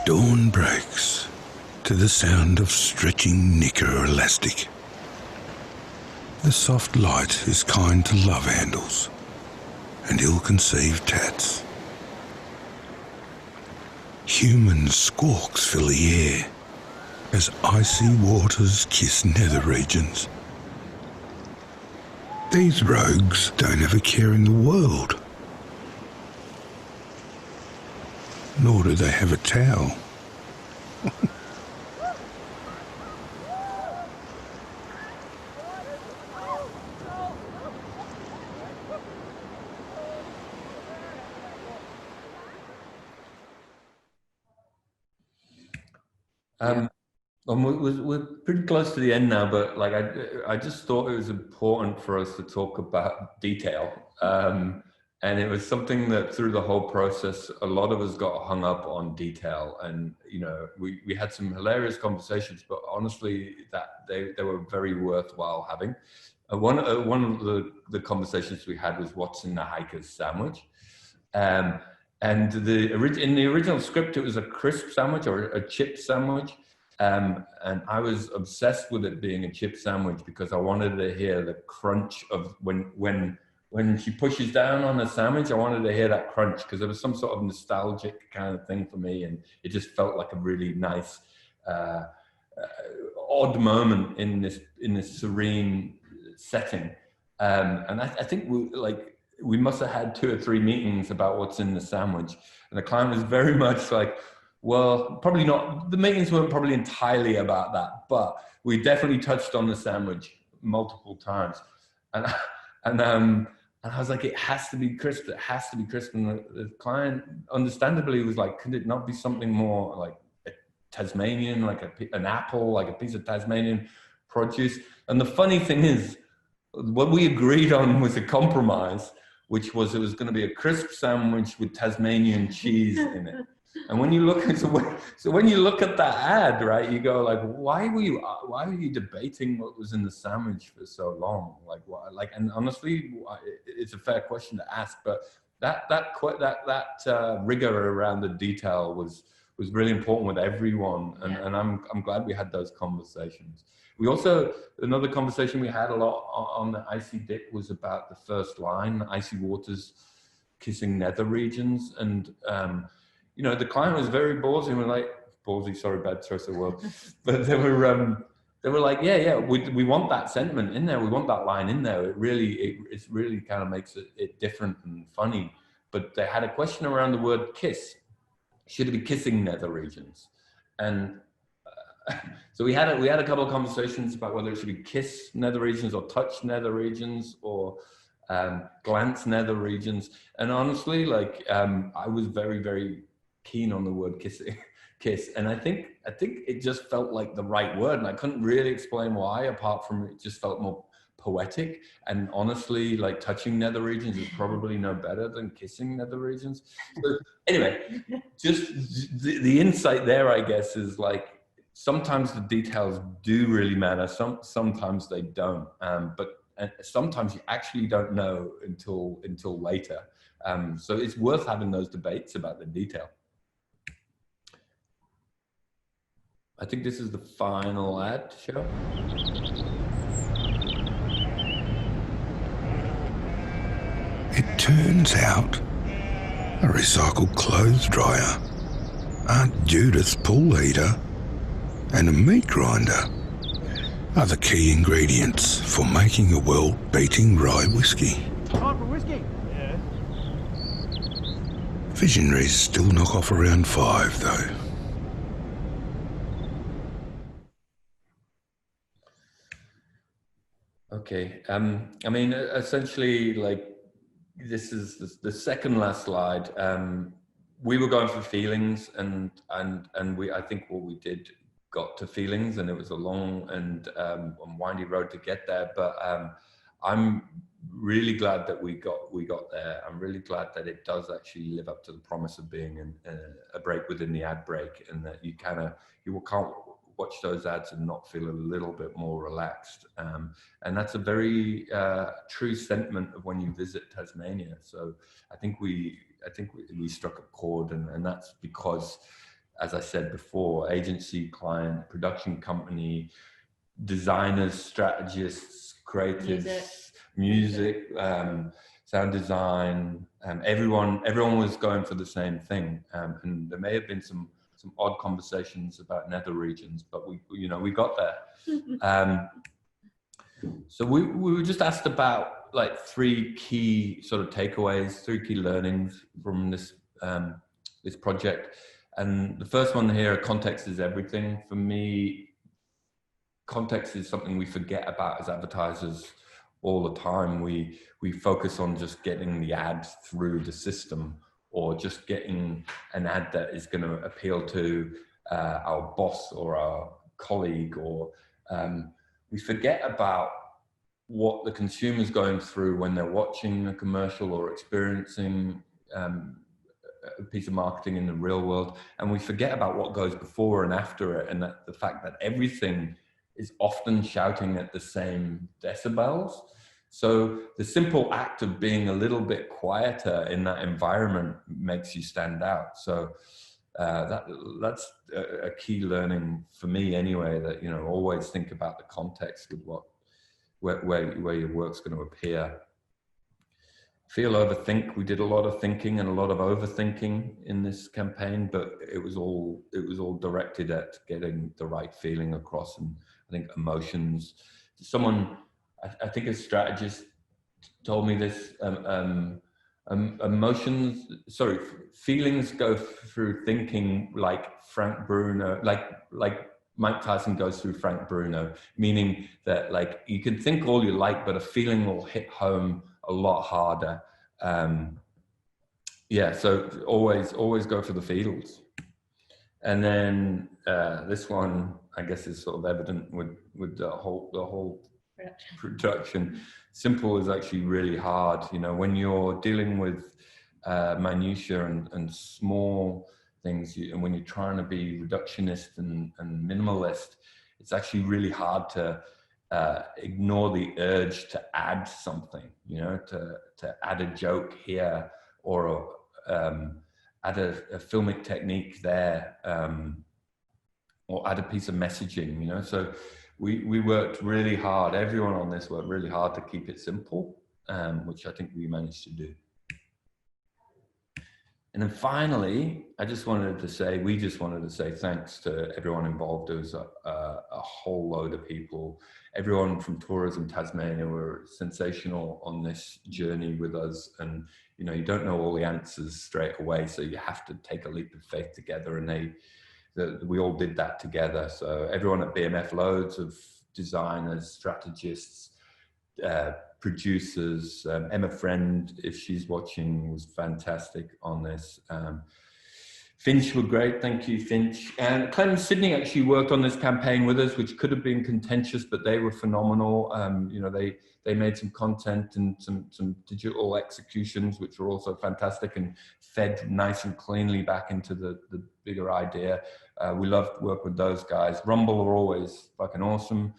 Dawn breaks to the sound of stretching knicker elastic. The soft light is kind to love handles and ill-conceived tats. Human squawks fill the air as icy waters kiss nether regions. These rogues don't have a care in the world. Nor do they have a towel. We're pretty close to the end now, but like I just thought it was important for us to talk about detail. And it was something that through the whole process, a lot of us got hung up on detail. And, you know, we had some hilarious conversations, but honestly, that they were very worthwhile having. One of the conversations we had was what's in the hiker's sandwich. And in the original script, it was a crisp sandwich or a chip sandwich. And I was obsessed with it being a chip sandwich because I wanted to hear the crunch of when she pushes down on the sandwich. I wanted to hear that crunch because there was some sort of nostalgic kind of thing for me, and it just felt like a really nice, odd moment in this serene setting. And I think we must have had 2 or 3 meetings about what's in the sandwich, and the client was very much like, well, probably not. The meetings weren't probably entirely about that, but we definitely touched on the sandwich multiple times, and I was like, it has to be crisp. It has to be crisp. And the client, understandably, was like, could it not be something more like a Tasmanian, like an apple, like a piece of Tasmanian produce? And the funny thing is, what we agreed on was a compromise, which was it was going to be a crisp sandwich with Tasmanian cheese in it. And when you look at when you look at that ad, right, you go like, why were you debating what was in the sandwich for so long? Like, why? Like, and honestly, it's a fair question to ask, but that rigor around the detail was really important with everyone, and I'm glad we had those conversations. We also, another conversation we had a lot on the Icy Dip was about the first line, Icy Waters. kissing nether regions. And, you know, the client was very ballsy, and we're like, ballsy, sorry, bad choice of word, but they were like, yeah, we want that sentiment in there. We want that line in there. It really kind of makes it different and funny. But they had a question around the word kiss. Should it be kissing nether regions? And so we had a couple of conversations about whether it should be kiss nether regions or touch nether regions or glance nether regions. And honestly, like I was very, very keen on the word kissing. Kiss, and I think it just felt like the right word, and I couldn't really explain why, apart from it just felt more poetic. And honestly, like touching nether regions is probably no better than kissing nether regions. So anyway, just the insight there, I guess, is like sometimes the details do really matter. Sometimes they don't, but sometimes you actually don't know until later. So it's worth having those debates about the detail. I think this is the final ad show. It turns out a recycled clothes dryer, Aunt Judith's pool heater, and a meat grinder are the key ingredients for making a world-beating rye whiskey. Time for whiskey? Yeah. Visionaries still knock off around 5, though. Okay, I mean, essentially, like, this is the second last slide. We were going for feelings, and I think what we did got to feelings, and it was a long and windy road to get there. But I'm really glad that we got there. I'm really glad that it does actually live up to the promise of being a break within the ad break, and that you can't watch those ads and not feel a little bit more relaxed. And that's a very true sentiment of when you visit Tasmania. So I think we struck a chord, and that's because, as I said before, agency, client, production company, designers, strategists, creatives, music, sound design, everyone was going for the same thing. And there may have been some odd conversations about nether regions, but we got there. So we were just asked about like 3 key sort of takeaways, 3 key learnings from this project. And the first one here, context is everything. For me, context is something we forget about as advertisers all the time. We focus on just getting the ad through the system, or just getting an ad that is going to appeal to our boss or our colleague, or we forget about what the consumer's going through when they're watching a commercial or experiencing a piece of marketing in the real world. And we forget about what goes before and after it, and that the fact that everything is often shouting at the same decibels. So the simple act of being a little bit quieter in that environment makes you stand out. So that's a key learning for me anyway, that, always think about the context of where your work's going to appear. Feel overthink. We did a lot of thinking and a lot of overthinking in this campaign, but it was all directed at getting the right feeling across. And I think emotions, I think a strategist told me this, feelings go through thinking like Frank Bruno, like Mike Tyson goes through Frank Bruno, meaning that like you can think all you like, but a feeling will hit home a lot harder. So always go for the feels. And then this one, I guess, is sort of evident with the whole production. Simple is actually really hard. When you're dealing with minutiae and small things, and when you're trying to be reductionist and minimalist, it's actually really hard to ignore the urge to add something, to add a joke here, or add a filmic technique there, or add a piece of messaging, so we worked really hard. Everyone on this worked really hard to keep it simple, which I think we managed to do. And then finally, we just wanted to say thanks to everyone involved. There was a whole load of people. Everyone from Tourism Tasmania were sensational on this journey with us. And, you know, you don't know all the answers straight away, so you have to take a leap of faith together. And we all did that together. So everyone at BMF, loads of designers, strategists, producers. Emma Friend, if she's watching, was fantastic on this. Finch were great, thank you, Finch. And Clem Sydney actually worked on this campaign with us, which could have been contentious, but they were phenomenal. You know, they made some content and some digital executions, which were also fantastic and fed nice and cleanly back into the bigger idea. We loved to work with those guys. Rumble are always fucking awesome.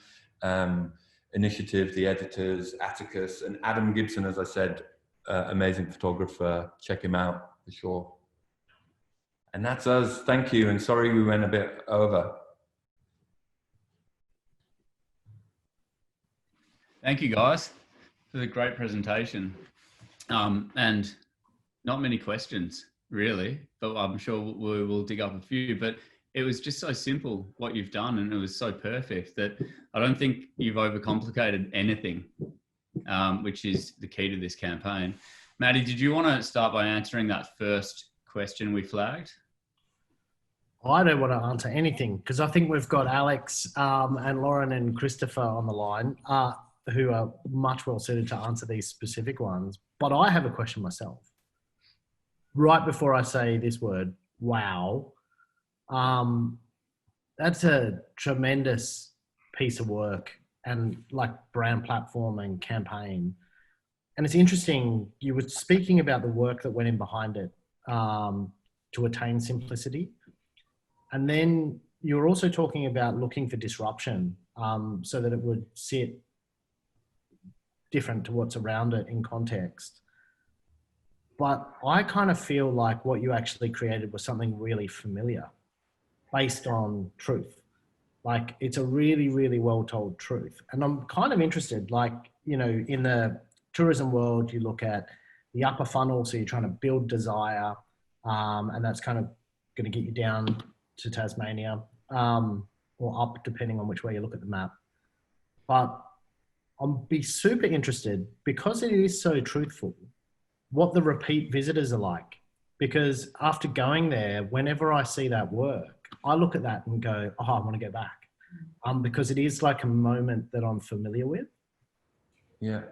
Initiative, the editors, Atticus, and Adam Gibson, as I said, amazing photographer. Check him out for sure. And that's us. Thank you. And sorry we went a bit over. Thank you, guys, for the great presentation. And not many questions, really, but I'm sure we will dig up a few. But it was just so simple what you've done, and it was so perfect that I don't think you've overcomplicated anything, which is the key to this campaign. Matty, did you want to start by answering that first question we flagged? I don't want to answer anything because I think we've got Alex and Loren and Christopher on the line who are much well suited to answer these specific ones. But I have a question myself. Right before I say this word, wow, that's a tremendous piece of work and like brand platform and campaign. And it's interesting, you were speaking about the work that went in behind it to attain simplicity. And then you were also talking about looking for disruption so that it would sit different to what's around it in context. But I kind of feel like what you actually created was something really familiar based on truth. Like it's a really, really well told truth. And I'm kind of interested, like, you know, in the tourism world, you look at the upper funnel. So you're trying to build desire and that's kind of going to get you down to Tasmania or up, depending on which way you look at the map. But I'll be super interested, because it is so truthful, what the repeat visitors are like. Because after going there, whenever I see that work, I look at that and go, oh, I want to go back. Because it is like a moment that I'm familiar with. Yeah.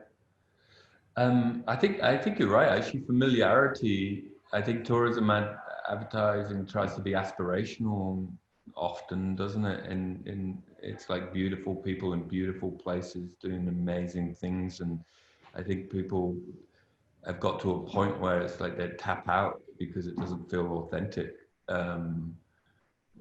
I think you're right. Actually, familiarity, I think tourism advertising tries to be aspirational often, doesn't it? And it's like beautiful people in beautiful places doing amazing things. And I think people have got to a point where it's like they tap out because it doesn't feel authentic.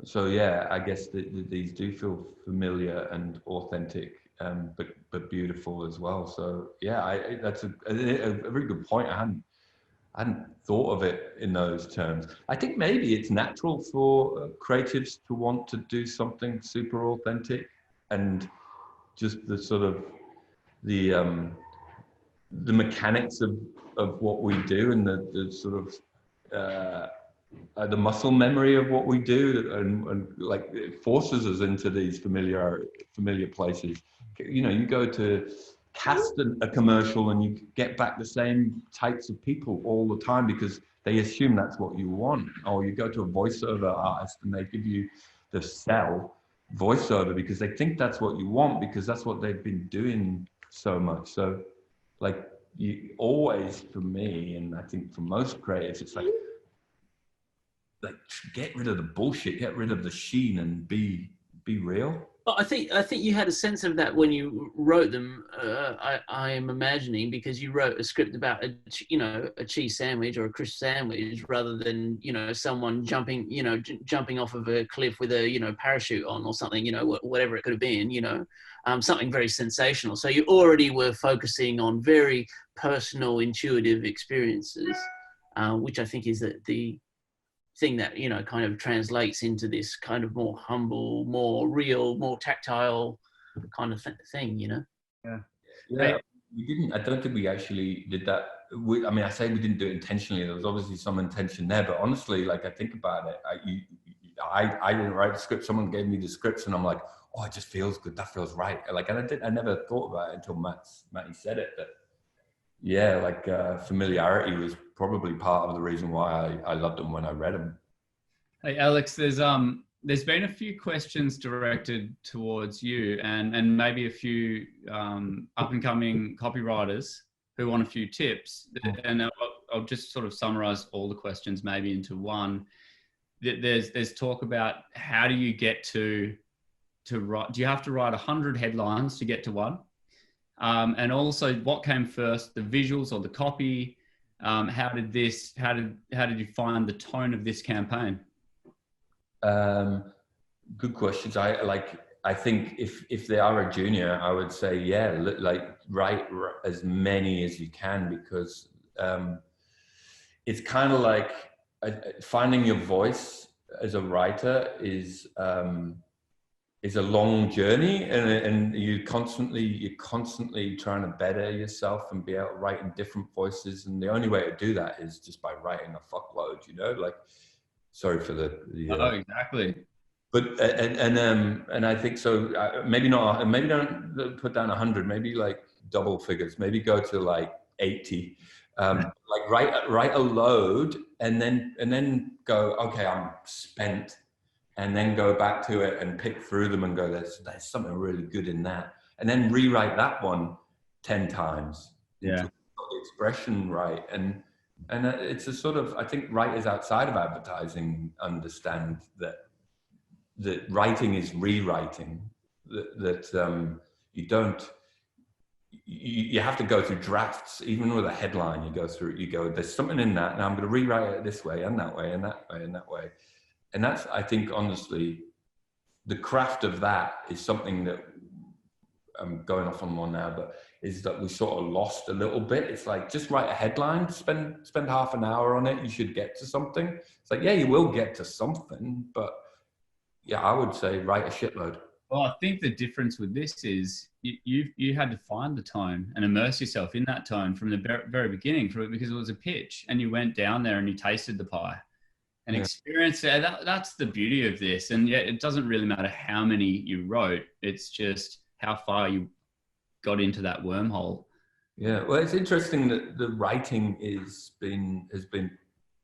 So yeah, I guess these do feel familiar and authentic, but beautiful as well. So yeah, that's a very good point. I hadn't thought of it in those terms. I think maybe it's natural for creatives to want to do something super authentic, and just the sort of the mechanics of what we do, and the sort of the muscle memory of what we do, and like it forces us into these familiar places. You know, you go to cast a commercial and you get back the same types of people all the time because they assume that's what you want. Or you go to a voiceover artist and they give you the sell voiceover because they think that's what you want, because that's what they've been doing so much. So like, you always, for me, and I think for most creatives, it's like get rid of the bullshit, get rid of the sheen, and be real. But I think you had a sense of that when you wrote them. I am imagining, because you wrote a script about a cheese sandwich or a crisp sandwich, rather than someone jumping off of a cliff with a parachute on or something, whatever it could have been, something very sensational. So you already were focusing on very personal, intuitive experiences, which I think is the thing that kind of translates into this kind of more humble, more real, more tactile kind of thing. Yeah. Yeah. We didn't. I don't think we actually did that. I mean, I say we didn't do it intentionally. There was obviously some intention there, but honestly, like I think about it, I didn't write the script. Someone gave me the scripts, and I'm like, oh, it just feels good. That feels right. Like, and I never thought about it until Matty said it. That yeah, like familiarity was probably part of the reason why I loved them when I read them. Hey, Alex, there's been a few questions directed towards you and maybe a few up and coming copywriters who want a few tips. And I'll just sort of summarize all the questions maybe into one. There's talk about how do you get to write? Do you have to write 100 headlines to get to one? And also, what came first, the visuals or the copy? How did you find the tone of this campaign? Good questions. I think if they are a junior, I would say, yeah, like write as many as you can, because it's kind of like finding your voice as a writer is a long journey, and you're constantly trying to better yourself and be able to write in different voices. And the only way to do that is just by writing a fuckload, you know, like, sorry for the oh, exactly. But and I think so. Maybe not. Maybe don't put down 100. Maybe like double figures. Maybe go to like 80. Like write a load, and then go. Okay, I'm spent, and then go back to it and pick through them and go. There's something really good in that, and then rewrite that one 10 times. Yeah. The expression right, and it's a sort of, I think writers outside of advertising understand that writing is rewriting, that you have to go through drafts. Even with a headline, you go, there's something in that, now I'm going to rewrite it this way and that way and that way and that way. And that's, I think, honestly, the craft of that is something that I'm going off on one now, but is that we sort of lost a little bit. It's like, just write a headline, spend half an hour on it, you should get to something. It's like, yeah, you will get to something, but yeah, I would say write a shitload. Well, I think the difference with this is you had to find the tone and immerse yourself in that tone from the very beginning, because it was a pitch, and you went down there and you tasted the pie and experienced it. That's the beauty of this. And yet it doesn't really matter how many you wrote. It's just how far you got into that wormhole. Yeah, well, it's interesting that the writing has been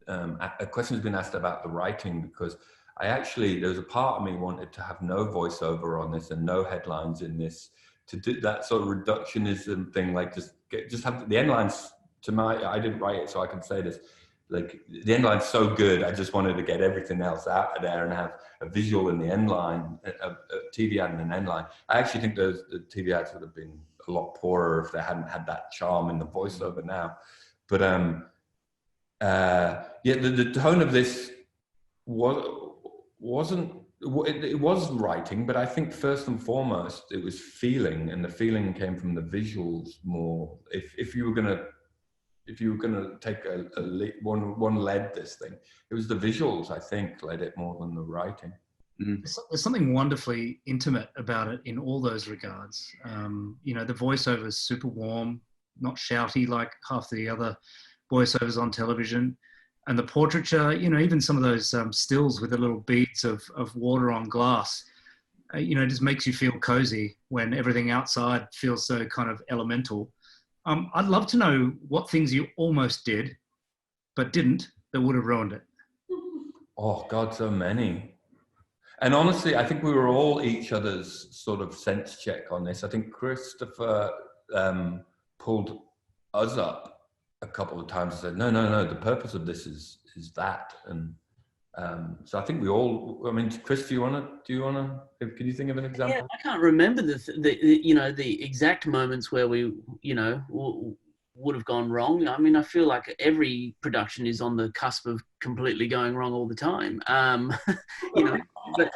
a question has been asked about the writing, because there was a part of me wanted to have no voiceover on this and no headlines in this, to do that sort of reductionism thing, like just have the end lines. I didn't write it, so I can say this, like the end line's so good, I just wanted to get everything else out of there and have a visual in the end line, a TV ad and an end line. I actually think the TV ads would have been a lot poorer if they hadn't had that charm in the voiceover now. But the tone of this it was writing, but I think first and foremost it was feeling, and the feeling came from the visuals more. If you were gonna take one led this thing, it was the visuals, I think, led it more than the writing. There's something wonderfully intimate about it in all those regards. You know, the voiceover is super warm, not shouty like half the other voiceovers on television. And the portraiture, you know, even some of those stills with the little beads of water on glass, you know, just makes you feel cozy when everything outside feels so kind of elemental. I'd love to know what things you almost did, but didn't, that would have ruined it. Oh God, so many. And honestly, I think we were all each other's sort of sense check on this. I think Christopher pulled us up a couple of times and said, no, the purpose of this is that. And so I think we all, I mean, Chris, can you think of an example? Yeah, I can't remember the exact moments where we, you know, would have gone wrong. I mean, I feel like every production is on the cusp of completely going wrong all the time. You know, but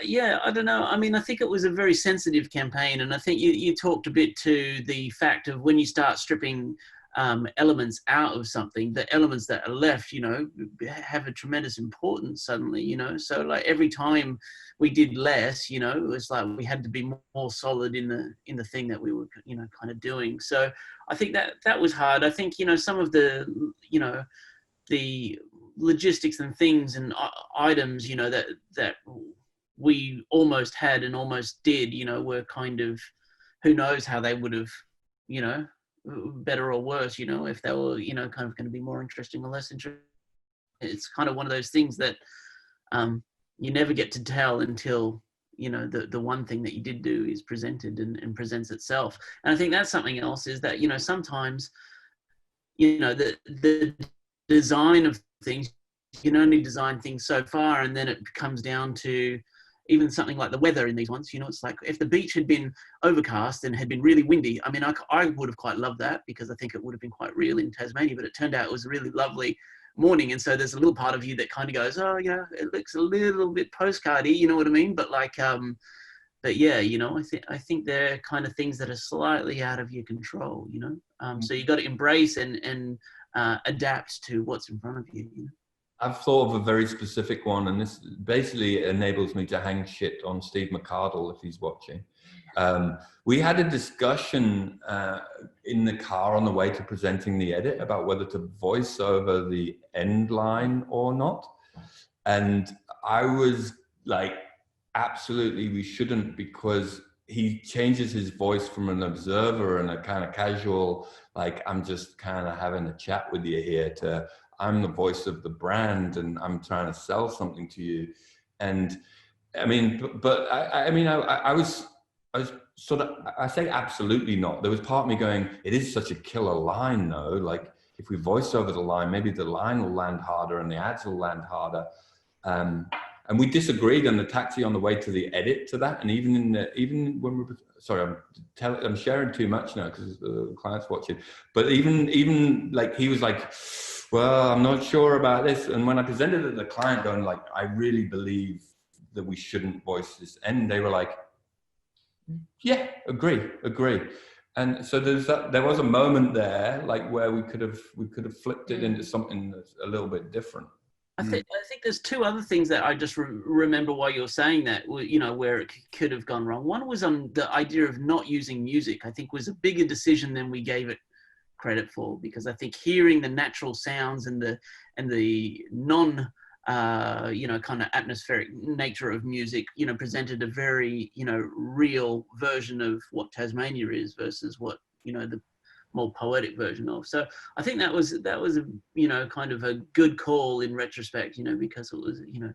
yeah, I don't know. I mean, I think it was a very sensitive campaign, and I think you talked a bit to the fact of when you start stripping elements out of something, the elements that are left, you know, have a tremendous importance suddenly, you know. So like every time we did less, you know, it was like we had to be more solid in the thing that we were, you know, kind of doing. So I think that was hard. I think, you know, some of the, you know, the logistics and things and items, you know, that we almost had and almost did, you know, were kind of, who knows how they would have, you know, better or worse, you know, if they were, you know, kind of going to be more interesting or less interesting. It's kind of one of those things that you never get to tell until, you know, the one thing that you did do is presented and presents itself. And I think that's something else, is that, you know, sometimes, you know, the design of things, you can only design things so far, and then it comes down to even something like the weather in these ones. You know, it's like if the beach had been overcast and had been really windy, I mean, I would have quite loved that, because I think it would have been quite real in Tasmania, but it turned out it was a really lovely morning. And so there's a little part of you that kind of goes, oh, yeah, it looks a little bit postcardy, you know what I mean? But like, but yeah, you know, I think they're kind of things that are slightly out of your control, you know? So you got to embrace and adapt to what's in front of you, you know? I've thought of a very specific one, and this basically enables me to hang shit on Steve McCardle if he's watching. We had a discussion in the car on the way to presenting the edit about whether to voice over the end line or not. And I was like, absolutely, we shouldn't, because he changes his voice from an observer and a kind of casual, like, I'm just kind of having a chat with you here, to I'm the voice of the brand and I'm trying to sell something to you. And I mean, but I mean, I was sort of, I say absolutely not. There was part of me going, it is such a killer line though. Like if we voice over the line, maybe the line will land harder and the ads will land harder. And we disagreed on the taxi on the way to the edit to that. And even when we were, sorry, I'm sharing too much now because the client's watching, but even like, he was like, well, I'm not sure about this. And when I presented it to the client going like, I really believe that we shouldn't voice this. And they were like, yeah, agree. And so there was a moment there, like where we could have flipped it into something that's a little bit different. I think there's two other things that I just remember while you're saying that, you know, where it could have gone wrong. One was on the idea of not using music. I think was a bigger decision than we gave it credit for, because I think hearing the natural sounds and the non you know, kind of atmospheric nature of music, you know, presented a very, you know, real version of what Tasmania is versus what, you know, the more poetic version of. So I think that was a, you know, kind of a good call in retrospect, you know, because it was, you know,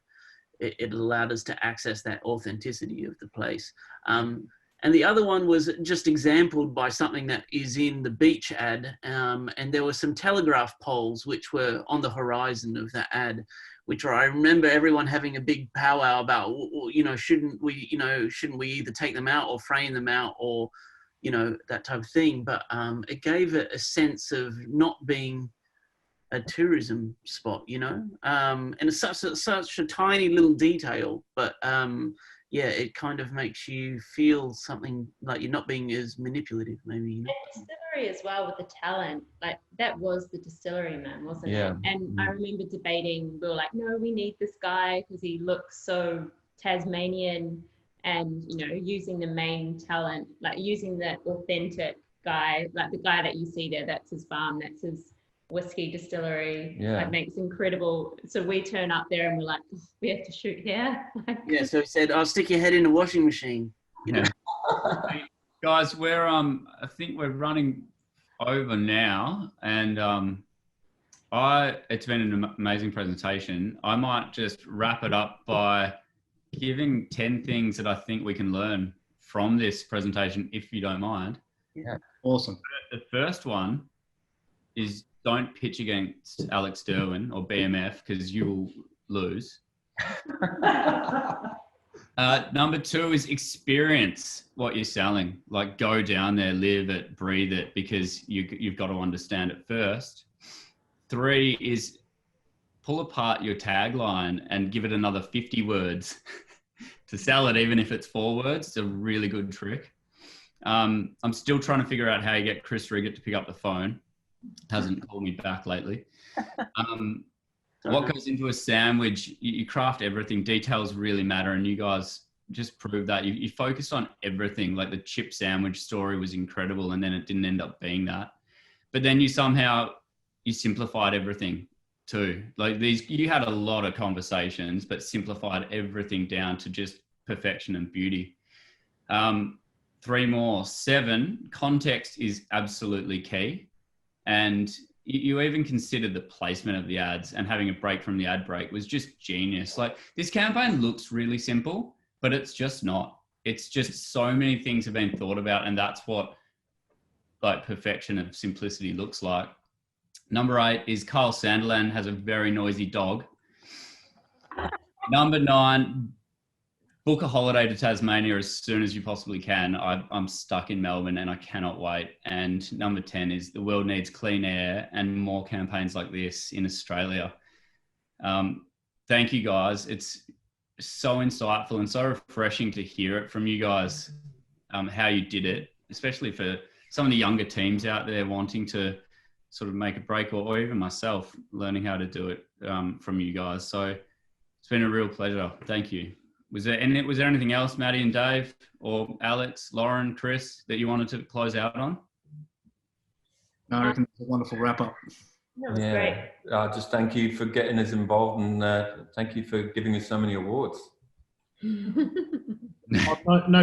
it allowed us to access that authenticity of the place. And the other one was just exampled by something that is in the beach ad. And there were some telegraph poles which were on the horizon of that ad, which I remember everyone having a big powwow about, you know, shouldn't we either take them out or frame them out or, you know, that type of thing. But it gave it a sense of not being a tourism spot, you know, and it's such a tiny little detail, but yeah, it kind of makes you feel something like you're not being as manipulative, maybe. You know? The distillery as well with the talent, like that was the distillery man, wasn't it? And I remember debating, we were like, no, we need this guy because he looks so Tasmanian, and, you know, using the main talent, like using that authentic guy, like the guy that you see there, that's his farm, that's his whiskey distillery. Like makes incredible. So we turn up there and we're like, oh, we have to shoot here. Yeah, so he said, I'll stick your head in a washing machine, you know. Hey, guys, we're I think we're running over now, and it's been an amazing presentation. I might just wrap it up by giving 10 things that I think we can learn from this presentation, if you don't mind. Yeah, awesome. The first one is don't pitch against Alex Derwin or BMF because you will lose. Number 2 is experience what you're selling. Like go down there, live it, breathe it, because you've got to understand it first. 3 is pull apart your tagline and give it another 50 words to sell it, even if it's 4 words. It's a really good trick. I'm still trying to figure out how you get Chris Riggert to pick up the phone. Hasn't called me back lately. What goes into a sandwich? You craft everything. Details really matter, and you guys just proved that. You focused on everything. Like the chip sandwich story was incredible, and then it didn't end up being that. But then you simplified everything too. Like you had a lot of conversations, but simplified everything down to just perfection and beauty. 3 more. 7, context is absolutely key. And you even considered the placement of the ads, and having a break from the ad break was just genius. Like this campaign looks really simple, but it's just not. It's just so many things have been thought about, and that's what like perfection of simplicity looks like. Number 8 is Kyle Sanderland has a very noisy dog. Number 9, book a holiday to Tasmania as soon as you possibly can. I'm stuck in Melbourne and I cannot wait. And number 10 is the world needs clean air and more campaigns like this in Australia. Thank you guys. It's so insightful and so refreshing to hear it from you guys, how you did it, especially for some of the younger teams out there wanting to sort of make a break, or even myself learning how to do it from you guys. So it's been a real pleasure. Thank you. Was there anything else, Matty and Dave, or Alex, Loren, Chris, that you wanted to close out on? No, I reckon it's a wonderful wrap up. That was great. Just thank you for getting us involved, and thank you for giving us so many awards. No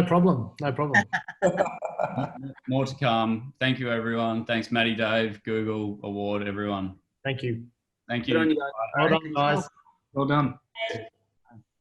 problem. No problem. More to come. Thank you, everyone. Thanks, Matty, Dave, Google Award, everyone. Thank you. Thank Good on you. you guys. Well done, guys. Well done.